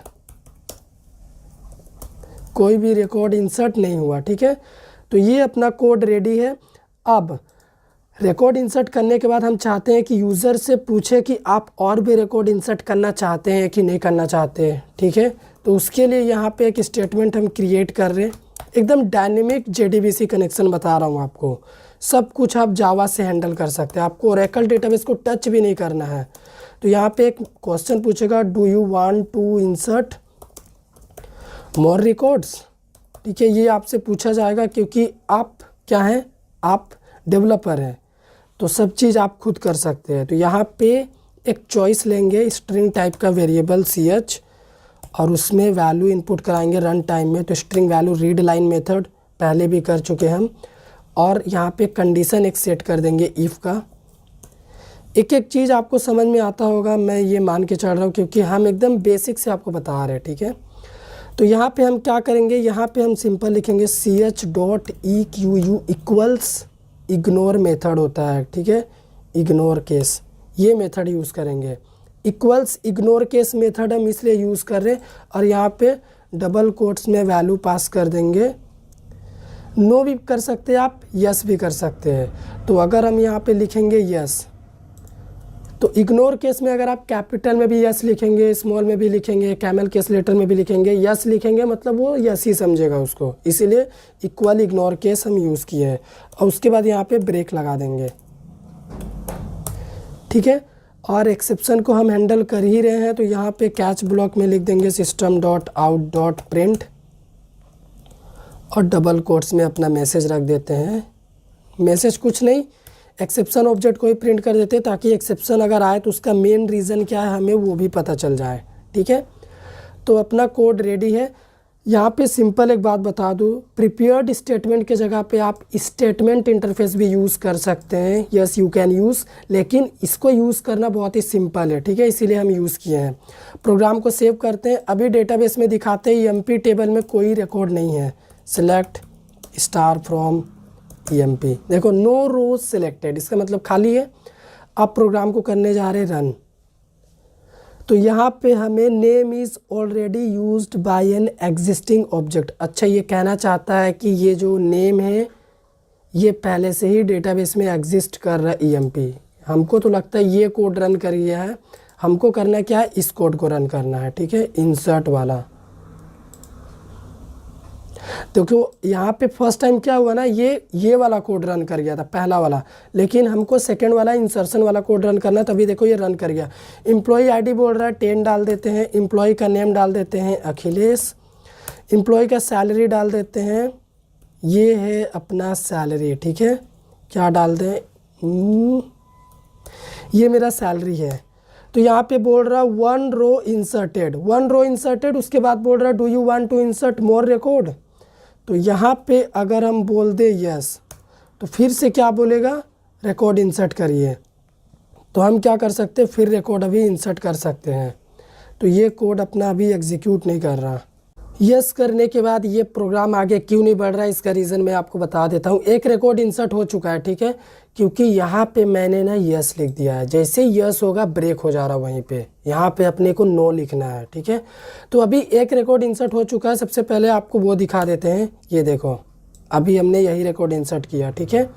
कोई भी रिकॉर्ड इंसर्ट नहीं हुआ, ठीक है। तो ये अपना कोड रेडी है। अब रिकॉर्ड इंसर्ट करने के बाद हम चाहते हैं कि यूज़र से पूछे कि आप और भी रिकॉर्ड इंसर्ट करना चाहते हैं कि नहीं करना चाहते हैं, ठीक है। तो उसके लिए यहाँ पे एक स्टेटमेंट हम क्रिएट कर रहे हैं, एकदम डायनेमिक JDBC कनेक्शन बता रहा हूँ आपको। सब कुछ आप जावा से हैंडल कर सकते हैं, आपको ओरेकल डेटाबेस को टच भी नहीं करना है। तो यहाँ पे एक क्वेश्चन पूछेगा, do you want to insert more records, ठीक है। ये आपसे पूछा जाएगा क्योंकि आप क्या हैं, आप डेवलपर हैं, तो सब चीज़ आप खुद कर सकते हैं। तो यहाँ पे एक चॉइस लेंगे स्ट्रिंग टाइप का वेरिएबल CH, और उसमें वैल्यू इनपुट कराएंगे रन टाइम में। तो string value read line method पहले भी कर चुके हम, और यहाँ पे कंडीशन एक सेट कर देंगे इफ़ का। एक एक चीज़ आपको समझ में आता होगा, मैं ये मान के चल रहा हूँ, क्योंकि हम एकदम बेसिक से आपको बता रहे हैं, ठीक है। तो यहाँ पे हम क्या करेंगे, यहाँ पे हम सिंपल लिखेंगे CH.EQU इक्वल्स इग्नोर मेथड होता है, ठीक है, इग्नोर केस, ये मेथड यूज़ करेंगे। इक्वल्स इग्नोर केस मेथड हम इसलिए यूज़ कर रहे हैं, और यहाँ पे डबल कोट्स में वैल्यू पास कर देंगे। नो भी कर सकते हैं आप, यस भी कर सकते हैं। तो अगर हम यहाँ पे लिखेंगे यस, तो इग्नोर केस में अगर आप कैपिटल में भी यस लिखेंगे, स्मॉल में भी लिखेंगे, कैमल केस लेटर में भी लिखेंगे, यस लिखेंगे मतलब वो यस ही समझेगा उसको, इसीलिए इक्वल इग्नोर केस हम यूज़ किए हैं। और उसके बाद यहाँ पे ब्रेक लगा देंगे, ठीक है। और एक्सेप्शन को हम हैंडल कर ही रहे हैं, तो यहाँ पे कैच ब्लॉक में लिख देंगे system.out.print, और डबल कोट्स में अपना मैसेज रख देते हैं। मैसेज कुछ नहीं, एक्सेप्शन ऑब्जेक्ट को ही प्रिंट कर देते हैं, ताकि एक्सेप्शन अगर आए तो उसका मेन रीज़न क्या है हमें वो भी पता चल जाए, ठीक है। तो अपना कोड रेडी है। यहाँ पे सिंपल एक बात बता दूँ, प्रिपेयर्ड स्टेटमेंट के जगह पे आप स्टेटमेंट इंटरफेस भी यूज़ कर सकते हैं, यस यू कैन यूज़, लेकिन इसको यूज़ करना बहुत ही सिंपल है, ठीक है, इसीलिए हम यूज़ किए हैं। प्रोग्राम को सेव करते हैं। अभी डेटाबेस में दिखाते हैं EMP टेबल में कोई रिकॉर्ड नहीं है, सेलेक्ट स्टार फ्रॉम EMP, देखो नो रोज सिलेक्टेड, इसका मतलब खाली है। अब प्रोग्राम को करने जा रहे रन। तो यहाँ पे हमें name is already used by an existing object, अच्छा ये कहना चाहता है कि ये जो नेम है ये पहले से ही डेटाबेस में एग्जिस्ट कर रहा है EMP। हमको तो लगता है ये कोड रन कर गया है, हमको करना क्या है, इस कोड को रन करना है, ठीक है, इंसर्ट वाला। देखो यहाँ पे फर्स्ट टाइम क्या हुआ ना, ये वाला कोड रन कर गया था पहला वाला, लेकिन हमको सेकंड वाला इंसर्शन वाला कोड रन करना, तभी देखो ये रन कर गया। एम्प्लॉय आईडी बोल रहा है 10 डाल देते हैं, एम्प्लॉय का नेम डाल देते हैं अखिलेश, एम्प्लॉय का सैलरी डाल देते हैं, ये है अपना सैलरी, ठीक है। क्या डाल दें, ये मेरा सैलरी है। तो यहाँ पे बोल रहा 1 रो इंसर्टेड, 1 रो इंसर्टेड, उसके बाद बोल रहा do you want to insert more record. तो यहाँ पे अगर हम बोल दे यस, तो फिर से क्या बोलेगा, रिकॉर्ड इंसर्ट करिए। तो हम क्या कर सकते हैं, फिर रिकॉर्ड अभी इंसर्ट कर सकते हैं। तो ये कोड अपना अभी एग्जीक्यूट नहीं कर रहा। यस करने के बाद ये प्रोग्राम आगे क्यों नहीं बढ़ रहा है, इसका रीज़न मैं आपको बता देता हूँ। एक रिकॉर्ड इंसर्ट हो चुका है, ठीक है, क्योंकि यहाँ पे मैंने ना यस लिख दिया है। जैसे ही यस होगा ब्रेक हो जा रहा है वहीं पे, यहाँ पे अपने को नो लिखना है, ठीक है। तो अभी एक रिकॉर्ड इंसर्ट हो चुका है। सबसे पहले आपको वो दिखा देते हैं, ये देखो अभी हमने यही रिकॉर्ड इंसर्ट किया, ठीक है।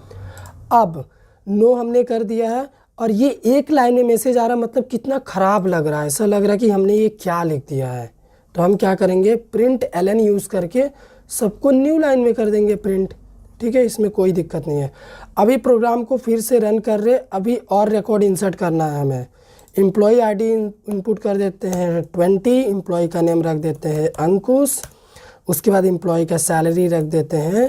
अब नो हमने कर दिया है और ये एक लाइन में मैसेज आ रहा, मतलब कितना ख़राब लग रहा है, ऐसा लग रहा है कि हमने ये क्या लिख दिया है। तो हम क्या करेंगे, प्रिंट एलन यूज़ करके सबको न्यू लाइन में कर देंगे प्रिंट, ठीक है, इसमें कोई दिक्कत नहीं है। अभी प्रोग्राम को फिर से रन कर रहे, अभी और रिकॉर्ड इंसर्ट करना है हमें। एम्प्लॉय आईडी इनपुट कर देते हैं 20, एम्प्लॉय का नेम रख देते हैं अंकुश, उसके बाद एम्प्लॉय का सैलरी रख देते हैं,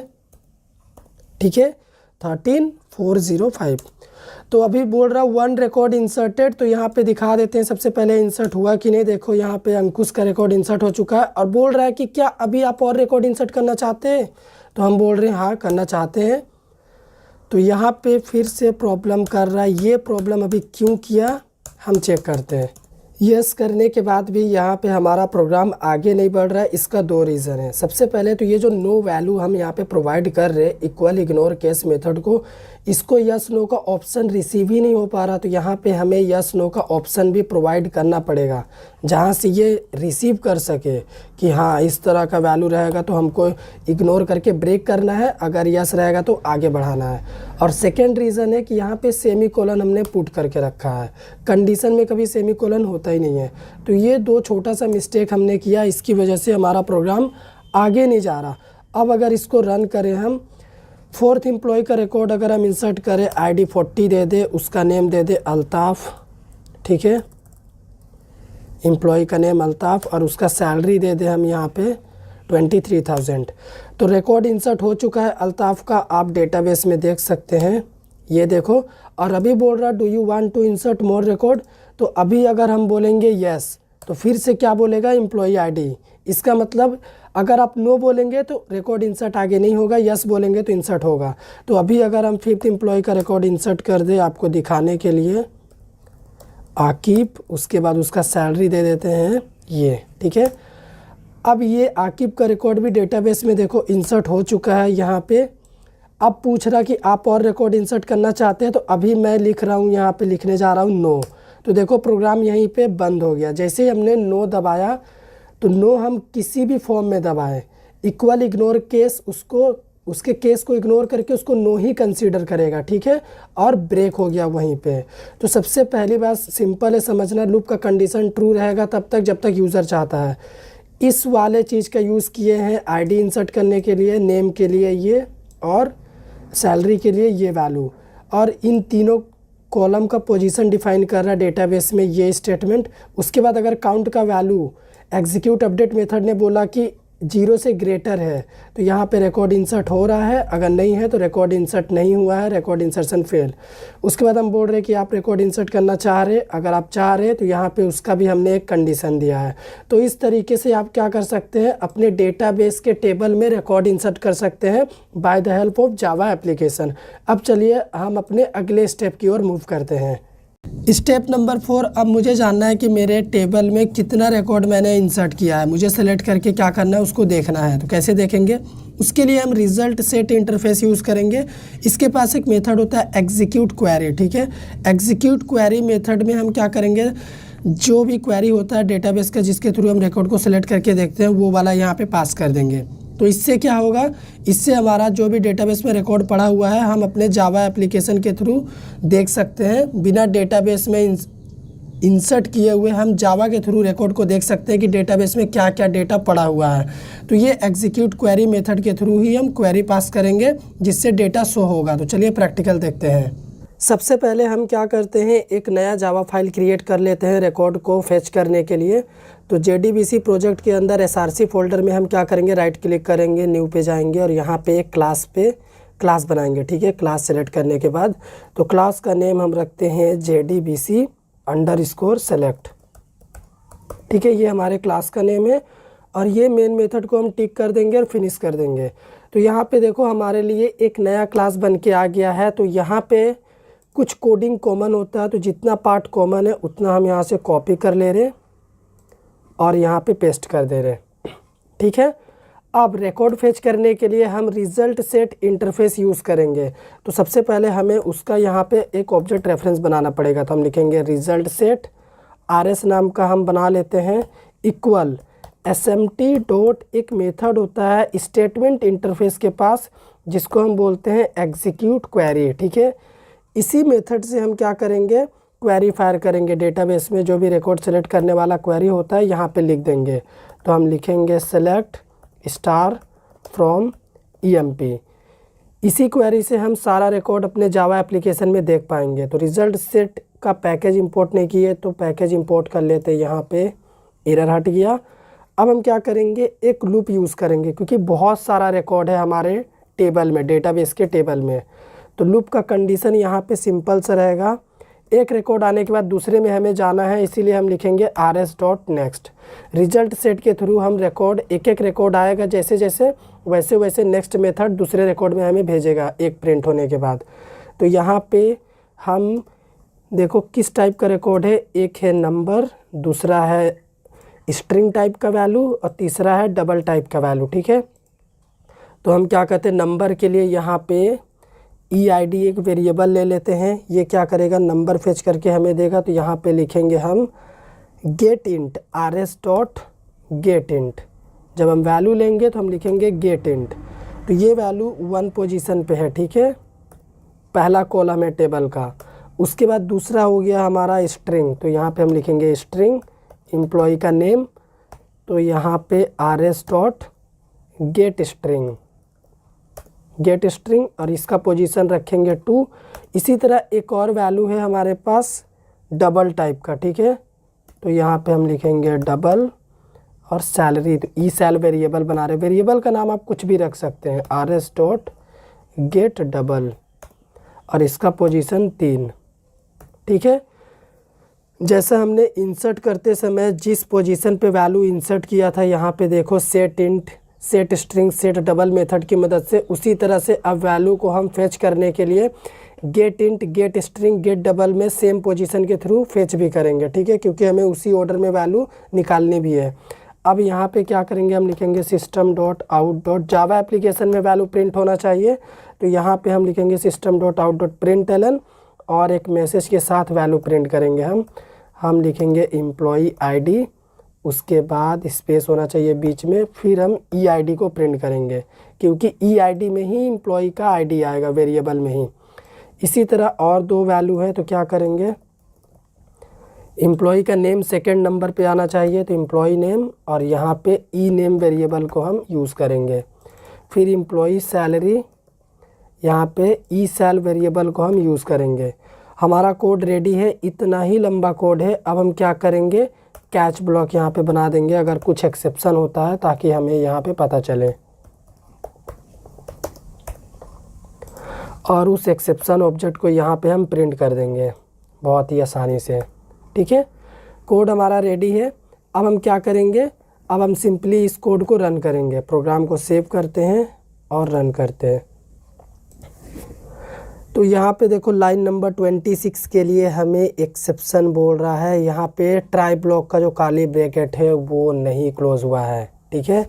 ठीक है, 13405। तो अभी बोल रहा 1 रिकॉर्ड इंसर्टेड, तो यहाँ पे दिखा देते हैं सबसे पहले इंसर्ट हुआ कि नहीं। देखो यहाँ पे अंकुश का रिकॉर्ड इंसर्ट हो चुका है और बोल रहा है कि क्या अभी आप और रिकॉर्ड इंसर्ट करना चाहते हैं। तो हम बोल रहे हैं हाँ करना चाहते हैं। तो यहाँ पे फिर से प्रॉब्लम कर रहा है, ये प्रॉब्लम अभी क्यों किया हम चेक करते हैं। यस करने के बाद भी यहाँ पे हमारा प्रोग्राम आगे नहीं बढ़ रहा है। इसका 2 रीज़न है। सबसे पहले तो ये जो नो वैल्यू हम यहाँ पे प्रोवाइड कर रहे हैं इक्वल इग्नोर केस मेथड को, इसको यस नो का ऑप्शन रिसीव ही नहीं हो पा रहा। तो यहाँ पे हमें यस नो का ऑप्शन भी प्रोवाइड करना पड़ेगा जहाँ से ये रिसीव कर सके कि हाँ इस तरह का वैल्यू रहेगा तो हमको इग्नोर करके ब्रेक करना है, अगर यस रहेगा तो आगे बढ़ाना है। और सेकेंड रीज़न है कि यहाँ पे सेमी कोलन हमने पुट करके रखा है, कंडीशन में कभी सेमी कोलन होता ही नहीं है। तो ये 2 छोटा सा मिस्टेक हमने किया, इसकी वजह से हमारा प्रोग्राम आगे नहीं जा रहा। अब अगर इसको रन करें हम, 4th एम्प्लॉय का रिकॉर्ड अगर हम इंसर्ट करें, आईडी 40 दे दे, उसका नेम दे दे अल्ताफ़, ठीक है, एम्प्लॉय का नेम अल्ताफ़ और उसका सैलरी दे दे हम यहाँ पे 23,000। तो रिकॉर्ड इंसर्ट हो चुका है अल्ताफ़ का, आप डेटाबेस में देख सकते हैं, ये देखो। और अभी बोल रहा do you want to insert more record. तो अभी अगर हम बोलेंगे यस तो फिर से क्या बोलेगा, एम्प्लॉय आईडी। इसका मतलब अगर आप नो बोलेंगे तो रिकॉर्ड इंसर्ट आगे नहीं होगा, यस बोलेंगे तो इंसर्ट होगा। तो अभी अगर हम 5th एम्प्लॉय का रिकॉर्ड इंसर्ट कर दे आपको दिखाने के लिए, आकिब, उसके बाद उसका सैलरी दे देते हैं ये, ठीक है। अब ये आकिब का रिकॉर्ड भी डेटाबेस में देखो इंसर्ट हो चुका है यहाँ पे। अब पूछ रहा कि आप और रिकॉर्ड इंसर्ट करना चाहते हैं, तो अभी मैं लिख रहा हूँ, यहाँ पे लिखने जा रहा हूँ नो। तो देखो प्रोग्राम यहीं पे बंद हो गया। जैसे ही हमने नो दबाया, तो नो हम किसी भी फॉर्म में दबाएं, इक्वल इग्नोर केस उसके केस को इग्नोर करके उसको नो ही कंसीडर करेगा, ठीक है, और ब्रेक हो गया वहीं पे। तो सबसे पहली बात सिंपल है समझना, लूप का कंडीशन ट्रू रहेगा तब तक जब तक यूज़र चाहता है। इस वाले चीज़ का यूज़ किए हैं आईडी इंसर्ट करने के लिए, नेम के लिए ये, और सैलरी के लिए ये वैल्यू, और इन तीनों कॉलम का पोजीशन डिफाइन कर रहा है डेटाबेस में ये स्टेटमेंट। उसके बाद अगर काउंट का वैल्यू एग्जीक्यूट अपडेट मेथड ने बोला कि 0 से ग्रेटर है, तो यहाँ पे रिकॉर्ड इंसर्ट हो रहा है, अगर नहीं है तो रिकॉर्ड इंसर्ट नहीं हुआ है, रिकॉर्ड इंसर्शन फेल। उसके बाद हम बोल रहे हैं कि आप रिकॉर्ड इंसर्ट करना चाह रहे, अगर आप चाह रहे तो यहाँ पे उसका भी हमने एक कंडीशन दिया है। तो इस तरीके से आप क्या कर सकते हैं, अपने डेटाबेस के टेबल में रिकॉर्ड इंसर्ट कर सकते हैं by the help of Java application. अब चलिए हम अपने अगले स्टेप की ओर मूव करते हैं। स्टेप नंबर 4, अब मुझे जानना है कि मेरे टेबल में कितना रिकॉर्ड मैंने इंसर्ट किया है। मुझे सेलेक्ट करके क्या करना है उसको देखना है। तो कैसे देखेंगे, उसके लिए हम रिजल्ट सेट इंटरफेस यूज़ करेंगे। इसके पास एक मेथड होता है एग्जीक्यूट क्वेरी, ठीक है। एग्जीक्यूट क्वेरी मेथड में हम क्या करेंगे, जो भी क्वेरी होता है डेटाबेस का जिसके थ्रू हम रिकॉर्ड को सिलेक्ट करके देखते हैं वो वाला यहाँ पे पास कर देंगे। तो इससे क्या होगा, इससे हमारा जो भी डेटाबेस में रिकॉर्ड पड़ा हुआ है हम अपने जावा एप्लीकेशन के थ्रू देख सकते हैं बिना डेटाबेस में इंसर्ट किए हुए हम जावा के थ्रू रिकॉर्ड को देख सकते हैं कि डेटाबेस में क्या क्या डेटा पड़ा हुआ है। तो ये एग्जीक्यूट क्वेरी मेथड के थ्रू ही हम क्वेरी पास करेंगे जिससे डेटा शो होगा। तो चलिए प्रैक्टिकल देखते हैं। सबसे पहले हम क्या करते हैं, एक नया जावा फाइल क्रिएट कर लेते हैं रिकॉर्ड को फेच करने के लिए। तो JDBC प्रोजेक्ट के अंदर SRC फोल्डर में हम क्या करेंगे, राइट क्लिक करेंगे, न्यू पे जाएंगे और यहाँ पे एक क्लास बनाएंगे। ठीक है, क्लास सेलेक्ट करने के बाद तो क्लास का नेम हम रखते हैं JDBC_select। ठीक है, ये हमारे क्लास का नेम है और ये मेन मेथड को हम टिक कर देंगे और फिनिश कर देंगे। तो यहाँ पे देखो हमारे लिए एक नया क्लास बन के आ गया है। तो यहाँ पे कुछ कोडिंग कॉमन होता है, तो जितना पार्ट कॉमन है उतना हम यहाँ से कॉपी कर ले रहे और यहाँ पे पेस्ट कर दे रहे। ठीक है, अब रिकॉर्ड फेच करने के लिए हम रिजल्ट सेट इंटरफेस यूज़ करेंगे। तो सबसे पहले हमें उसका यहाँ पे एक ऑब्जेक्ट रेफरेंस बनाना पड़ेगा। तो हम लिखेंगे रिजल्ट सेट RS नाम का हम बना लेते हैं इक्वल SMT डॉट, एक मेथड होता है स्टेटमेंट इंटरफेस के पास जिसको हम बोलते हैं एग्जीक्यूट क्वेरी। ठीक है, इसी मेथड से हम क्या करेंगे, क्वेरी फायर करेंगे। डेटाबेस में जो भी रिकॉर्ड सेलेक्ट करने वाला क्वेरी होता है यहाँ पे लिख देंगे। तो हम लिखेंगे सेलेक्ट स्टार फ्रॉम EMP। इसी क्वेरी से हम सारा रिकॉर्ड अपने जावा एप्लीकेशन में देख पाएंगे। तो रिजल्ट सेट का पैकेज इंपोर्ट नहीं किए तो पैकेज इंपोर्ट कर लेते, यहाँ पे एरर हट गया। अब हम क्या करेंगे, एक लूप यूज़ करेंगे क्योंकि बहुत सारा रिकॉर्ड है हमारे टेबल में, डेटाबेस के टेबल में। तो लूप का कंडीशन यहाँ पे सिंपल सा रहेगा, एक रिकॉर्ड आने के बाद दूसरे में हमें जाना है, इसीलिए हम लिखेंगे RS.next। रिजल्ट सेट के थ्रू हम रिकॉर्ड एक रिकॉर्ड आएगा जैसे जैसे वैसे वैसे नेक्स्ट मेथड दूसरे रिकॉर्ड में हमें भेजेगा एक प्रिंट होने के बाद। तो यहाँ पे हम देखो किस टाइप का रिकॉर्ड है, एक है नंबर, दूसरा है स्ट्रिंग टाइप का वैल्यू और तीसरा है डबल टाइप का वैल्यू। ठीक है, तो हम क्या कहते हैं, नंबर के लिए यहाँ पे EID एक वेरिएबल ले लेते हैं। ये क्या करेगा, नंबर फेच करके हमें देगा। तो यहाँ पे लिखेंगे हम गेट इंट RS.getInt। जब हम वैल्यू लेंगे तो हम लिखेंगे गेट इंट। तो ये वैल्यू 1 पोजीशन पे है। ठीक है, पहला कॉलम है टेबल का। उसके बाद दूसरा हो गया हमारा स्ट्रिंग, तो यहाँ पे हम लिखेंगे स्ट्रिंग एम्प्लॉय का नेम। तो यहाँ पे RS.getString और इसका पोजीशन रखेंगे 2। इसी तरह एक और वैल्यू है हमारे पास डबल टाइप का। ठीक है, तो यहाँ पे हम लिखेंगे डबल और सैलरी। तो ESAL वेरिएबल बना रहे, वेरिएबल का नाम आप कुछ भी रख सकते हैं, RS.getDouble और इसका पोजीशन 3। ठीक है, जैसा हमने इंसर्ट करते समय जिस पोजीशन पे वैल्यू इंसर्ट किया था, यहाँ पे देखो set int, set string, set double method की मदद से, उसी तरह से अब वैल्यू को हम फेच करने के लिए get int, get string, get double में सेम पोजीशन के थ्रू फेच भी करेंगे। ठीक है, क्योंकि हमें उसी ऑर्डर में वैल्यू निकालनी भी है। अब यहाँ पे क्या करेंगे, हम लिखेंगे system.out. जावा एप्लीकेशन में वैल्यू प्रिंट होना चाहिए, तो यहाँ पे हम लिखेंगे system.out.println और एक मैसेज के साथ वैल्यू प्रिंट करेंगे। हम लिखेंगे एम्प्लॉई ID, उसके बाद स्पेस होना चाहिए बीच में, फिर हम EID को प्रिंट करेंगे क्योंकि EID में ही एम्प्लॉई का ID आएगा, वेरिएबल में ही। इसी तरह और 2 वैल्यू है, तो क्या करेंगे, एम्प्लॉई का नेम सेकंड नंबर पे आना चाहिए, तो एम्प्लॉई नेम और यहाँ पे नेम वेरिएबल को हम यूज़ करेंगे। फिर एम्प्लॉई सैलरी, यहाँ पे ESAL वेरिएबल को हम यूज़ करेंगे। हमारा कोड रेडी है, इतना ही लंबा कोड है। अब हम क्या करेंगे, कैच ब्लॉक यहाँ पे बना देंगे अगर कुछ एक्सेप्शन होता है, ताकि हमें यहाँ पे पता चले और उस एक्सेप्शन ऑब्जेक्ट को यहाँ पे हम प्रिंट कर देंगे बहुत ही आसानी से। ठीक है, कोड हमारा रेडी है। अब हम क्या करेंगे, अब हम सिंपली इस कोड को रन करेंगे। प्रोग्राम को सेव करते हैं और रन करते हैं। तो यहाँ पे देखो लाइन नंबर 26 के लिए हमें एक्सेप्शन बोल रहा है। यहाँ पे ट्राई ब्लॉक का जो काली ब्रैकेट है वो नहीं क्लोज हुआ है। ठीक है,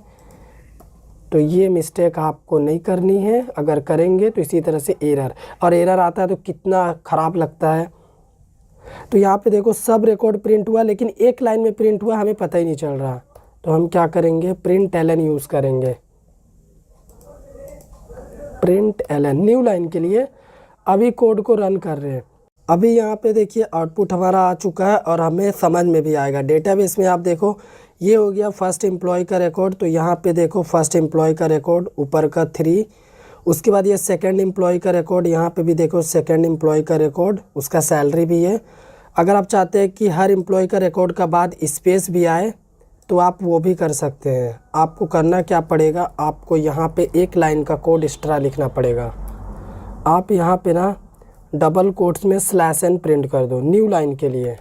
तो ये मिस्टेक आपको नहीं करनी है, अगर करेंगे तो इसी तरह से एरर, और एरर आता है तो कितना ख़राब लगता है। तो यहाँ पे देखो सब रिकॉर्ड प्रिंट हुआ, लेकिन एक लाइन में प्रिंट हुआ, हमें पता ही नहीं चल रहा। तो हम क्या करेंगे, println यूज़ करेंगे। println न्यू लाइन के लिए अभी कोड को रन कर रहे हैं। अभी यहाँ पे देखिए आउटपुट हमारा आ चुका है और हमें समझ में भी आएगा। डेटाबेस में आप देखो ये हो गया फर्स्ट एम्प्लॉय का रिकॉर्ड, तो यहाँ पे देखो फर्स्ट एम्प्लॉय का रिकॉर्ड ऊपर का 3, उसके बाद ये सेकंड एम्प्लॉय का रिकॉर्ड, यहाँ पे भी देखो सेकंड एम्प्लॉय का रिकॉर्ड, उसका सैलरी भी है। अगर आप चाहते हैं कि हर एम्प्लॉय का रिकॉर्ड का बाद स्पेस भी आए तो आप वो भी कर सकते हैं। आपको करना क्या पड़ेगा, आपको यहाँ पे एक लाइन का कोड एक्स्ट्रा लिखना पड़ेगा। आप यहाँ पे ना डबल कोट्स में /n प्रिंट कर दो न्यू लाइन के लिए,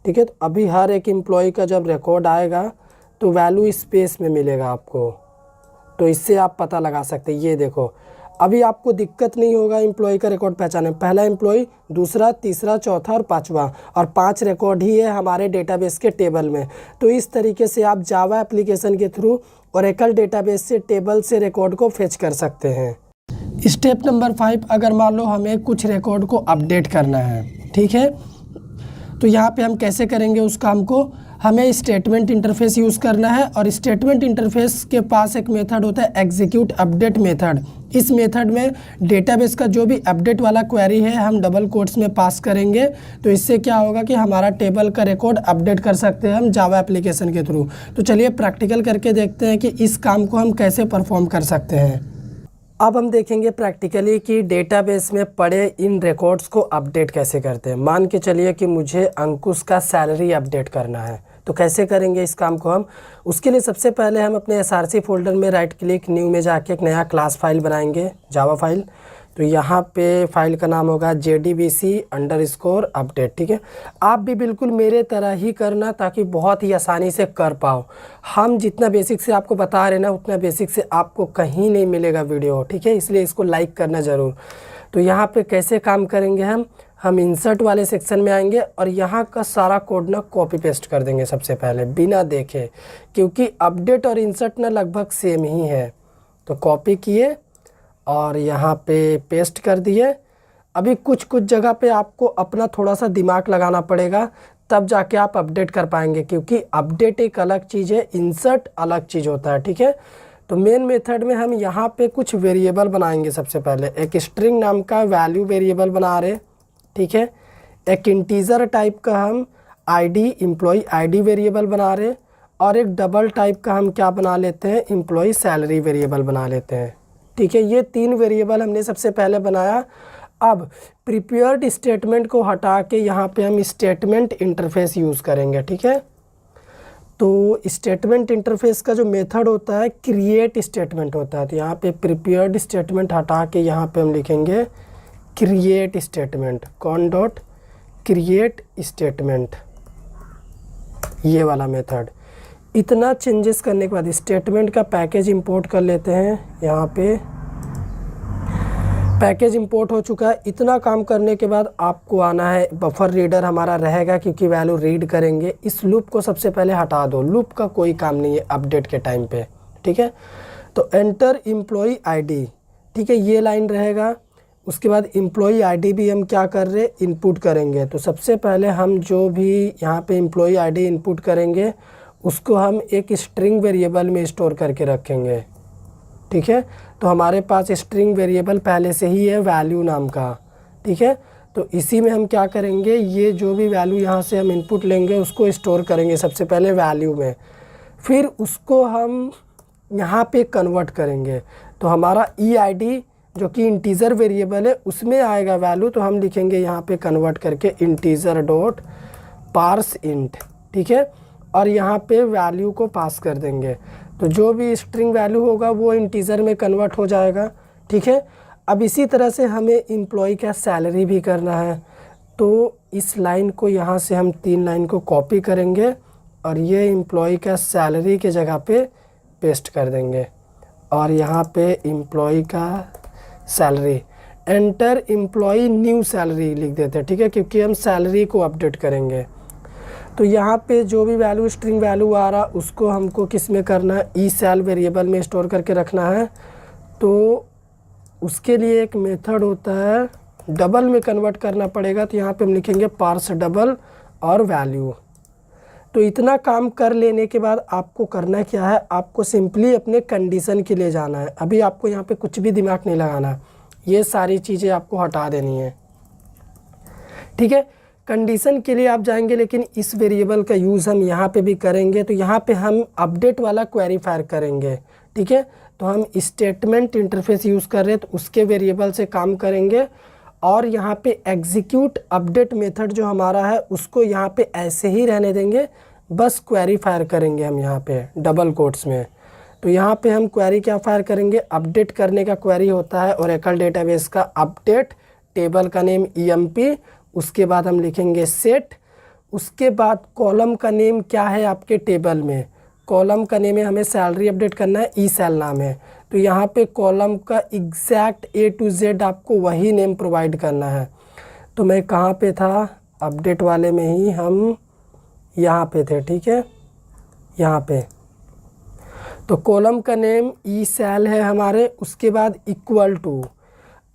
ठीक है। तो अभी हर एक एम्प्लॉय का जब रिकॉर्ड आएगा तो वैल्यू स्पेस में मिलेगा आपको, तो इससे आप पता लगा सकते हैं। ये देखो अभी आपको दिक्कत नहीं होगा एम्प्लॉय का रिकॉर्ड पहचाने, पहला एम्प्लॉय, दूसरा, तीसरा, चौथा और पांचवा, और 5 रिकॉर्ड ही है हमारे डेटाबेस के टेबल में। तो इस तरीके से आप जावा एप्लीकेशन के थ्रू ओरेकल डेटाबेस से टेबल से रिकॉर्ड को फेच कर सकते हैं। स्टेप नंबर 5, अगर मान लो हमें कुछ रिकॉर्ड को अपडेट करना है, ठीक है, तो यहाँ पे हम कैसे करेंगे उस काम को। हमें स्टेटमेंट इंटरफेस यूज़ करना है और स्टेटमेंट इंटरफेस के पास एक मेथड होता है एग्जीक्यूट अपडेट मेथड। इस मेथड में डेटाबेस का जो भी अपडेट वाला क्वेरी है हम डबल कोट्स में पास करेंगे, तो इससे क्या होगा कि हमारा टेबल का रिकॉर्ड अपडेट कर सकते हैं हम जावा एप्लीकेशन के थ्रू। तो चलिए प्रैक्टिकल करके देखते हैं कि इस काम को हम कैसे परफॉर्म कर सकते हैं। अब हम देखेंगे प्रैक्टिकली कि डेटाबेस में पड़े इन रिकॉर्ड्स को अपडेट कैसे करते हैं। मान के चलिए कि मुझे अंकुश का सैलरी अपडेट करना है, तो कैसे करेंगे इस काम को हम। उसके लिए सबसे पहले हम अपने SRC फोल्डर में राइट क्लिक न्यू में जाके एक नया क्लास फाइल बनाएंगे, जावा फाइल। तो यहाँ पे फाइल का नाम होगा JDBC_update, ठीक है। आप भी बिल्कुल मेरे तरह ही करना ताकि बहुत ही आसानी से कर पाओ। हम जितना बेसिक से आपको बता रहे ना उतना बेसिक से आपको कहीं नहीं मिलेगा वीडियो, ठीक है, इसलिए इसको लाइक करना ज़रूर। तो यहाँ पे कैसे काम करेंगे हम इंसर्ट वाले सेक्शन में आएंगे और यहाँ का सारा कोड ना कॉपी पेस्ट कर देंगे सबसे पहले बिना देखे, क्योंकि अपडेट और इंसर्ट ना लगभग सेम ही है। तो कॉपी किए और यहाँ पे पेस्ट कर दिए। अभी कुछ जगह पे आपको अपना थोड़ा सा दिमाग लगाना पड़ेगा, तब जाके आप अपडेट कर पाएंगे, क्योंकि अपडेट एक अलग चीज़ है, इंसर्ट अलग चीज़ होता है, ठीक है। तो मेन मेथड में हम यहाँ पे कुछ वेरिएबल बनाएंगे। सबसे पहले एक स्ट्रिंग नाम का वैल्यू वेरिएबल बना रहे, ठीक है। एक इंटीजर टाइप का हम एम्प्लॉय आईडी वेरिएबल बना रहे, और एक डबल टाइप का हम क्या बना लेते हैं, एम्प्लॉय सैलरी वेरिएबल बना लेते हैं, ठीक है। ये 3 वेरिएबल हमने सबसे पहले बनाया। अब प्रिपेयर्ड स्टेटमेंट को हटा के यहाँ पे हम स्टेटमेंट इंटरफेस यूज़ करेंगे, ठीक है। तो स्टेटमेंट इंटरफेस का जो मेथड होता है क्रिएट स्टेटमेंट होता है। तो यहाँ पे प्रिपेयर्ड स्टेटमेंट हटा के यहाँ पे हम लिखेंगे क्रिएट स्टेटमेंट, .create स्टेटमेंट, ये वाला मेथड। इतना चेंजेस करने के बाद स्टेटमेंट का पैकेज इंपोर्ट कर लेते हैं। यहाँ पे पैकेज इंपोर्ट हो चुका है। इतना काम करने के बाद आपको आना है, बफर रीडर हमारा रहेगा क्योंकि वैल्यू रीड करेंगे। इस लूप को सबसे पहले हटा दो, लूप का कोई काम नहीं है अपडेट के टाइम पे, ठीक है। तो एंटर एम्प्लॉय आईडी, ठीक है, ये लाइन रहेगा। उसके बाद एम्प्लॉय आईडी भी हम क्या कर रहे, इनपुट करेंगे। तो सबसे पहले हम जो भी यहाँ पे एम्प्लॉय आईडी इनपुट करेंगे उसको हम एक स्ट्रिंग वेरिएबल में स्टोर करके रखेंगे, ठीक है। तो हमारे पास स्ट्रिंग वेरिएबल पहले से ही है वैल्यू नाम का, ठीक है। तो इसी में हम क्या करेंगे, ये जो भी वैल्यू यहाँ से हम इनपुट लेंगे उसको स्टोर करेंगे सबसे पहले वैल्यू में, फिर उसको हम यहाँ पे कन्वर्ट करेंगे। तो हमारा EID जो कि इंटीजर वेरिएबल है उसमें आएगा वैल्यू, तो हम लिखेंगे यहाँ पे कन्वर्ट करके integer.parseInt, ठीक है। और यहाँ पे वैल्यू को पास कर देंगे, तो जो भी स्ट्रिंग वैल्यू होगा वो इंटीजर में कन्वर्ट हो जाएगा, ठीक है। अब इसी तरह से हमें एम्प्लॉय का सैलरी भी करना है। तो इस लाइन को यहाँ से हम 3 लाइन को कॉपी करेंगे और ये एम्प्लॉय का सैलरी के जगह पे पेस्ट कर देंगे, और यहाँ पे एम्प्लॉय का salary, enter employee new salary लिख देते हैं, ठीक है, क्योंकि हम सैलरी को अपडेट करेंगे। तो यहाँ पे जो भी वैल्यू स्ट्रिंग वैल्यू आ रहा उसको हमको किस में करना है, ESAL वेरिएबल में स्टोर करके रखना है। तो उसके लिए एक मेथड होता है, डबल में कन्वर्ट करना पड़ेगा। तो यहाँ पे हम लिखेंगे पार्स डबल और वैल्यू। तो इतना काम कर लेने के बाद आपको करना क्या है, आपको सिंपली अपने कंडीशन के लिए जाना है। अभी आपको यहाँ पे कुछ भी दिमाग नहीं लगाना, ये सारी चीज़ें आपको हटा देनी है। ठीक है। कंडीशन के लिए आप जाएंगे, लेकिन इस वेरिएबल का यूज़ हम यहाँ पे भी करेंगे। तो यहाँ पे हम अपडेट वाला क्वेरी फायर करेंगे, ठीक है। तो हम स्टेटमेंट इंटरफेस यूज़ कर रहे हैं, तो उसके वेरिएबल से काम करेंगे। और यहाँ पे एग्जीक्यूट अपडेट मेथड जो हमारा है उसको यहाँ पे ऐसे ही रहने देंगे, बस क्वेरी फायर करेंगे हम यहाँ पे डबल कोट्स में। तो यहाँ पे हम क्वेरी क्या फायर करेंगे, अपडेट करने का क्वेरी होता है ओरेकल डेटाबेस का अपडेट, टेबल का नेम EMP, उसके बाद हम लिखेंगे सेट, उसके बाद कॉलम का नेम क्या है आपके टेबल में, कॉलम का नेम है, हमें सैलरी अपडेट करना है, सेल नाम है। तो यहाँ पे कॉलम का एग्जैक्ट A to Z आपको वही नेम प्रोवाइड करना है। तो मैं कहाँ पे था, अपडेट वाले में ही हम यहाँ पे थे, ठीक है, यहाँ पे। तो कॉलम का नेम सेल है हमारे, उसके बाद इक्वल टू,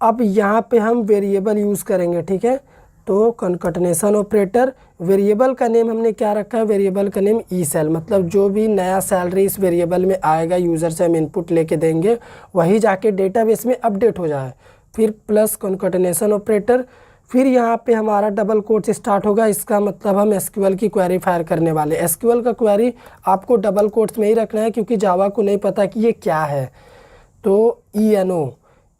अब यहाँ पे हम वेरिएबल यूज़ करेंगे, ठीक है। तो कॉन्कैटिनेशन ऑपरेटर, वेरिएबल का नेम हमने क्या रखा है, वेरिएबल का नेम सेल, मतलब जो भी नया सैलरी इस वेरिएबल में आएगा यूज़र से हम इनपुट लेके देंगे, वही जाके डेटाबेस में अपडेट हो जाए। फिर प्लस कॉन्कैटिनेशन ऑपरेटर, फिर यहाँ पे हमारा डबल कोट से स्टार्ट होगा, इसका मतलब हम SQL की क्वेरी फायर करने वाले। SQL का क्वेरी आपको डबल कोट्स में ही रखना है, क्योंकि जावा को नहीं पता कि ये क्या है। तो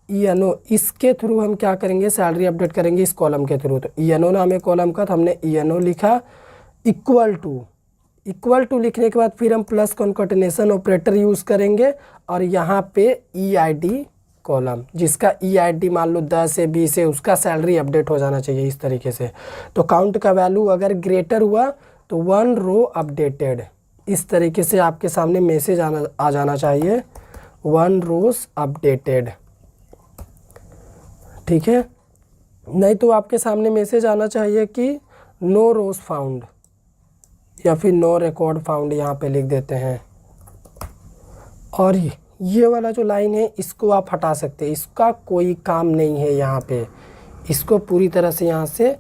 ENO इसके थ्रू हम क्या करेंगे, सैलरी अपडेट करेंगे इस कॉलम के थ्रू। तो ENO नाम है कॉलम का, तो हमने ENO लिखा। इक्वल टू लिखने के बाद फिर हम प्लस कॉन्कैटिनेशन ऑपरेटर यूज़ करेंगे, और यहाँ पे EID कॉलम, जिसका EID मान लो 10 है 20 है, उसका सैलरी अपडेट हो जाना चाहिए इस तरीके से। तो काउंट का वैल्यू अगर ग्रेटर हुआ तो 1 रो अपडेटेड, इस तरीके से आपके सामने मैसेज आ जाना चाहिए, 1 रोज अपडेटेड, ठीक है। नहीं तो आपके सामने मैसेज आना चाहिए कि नो रोज फाउंड, या फिर नो रिकॉर्ड फाउंड, यहाँ पे लिख देते हैं। और ये वाला जो लाइन है इसको आप हटा सकते हैं, इसका कोई काम नहीं है यहाँ पे, इसको पूरी तरह से यहाँ से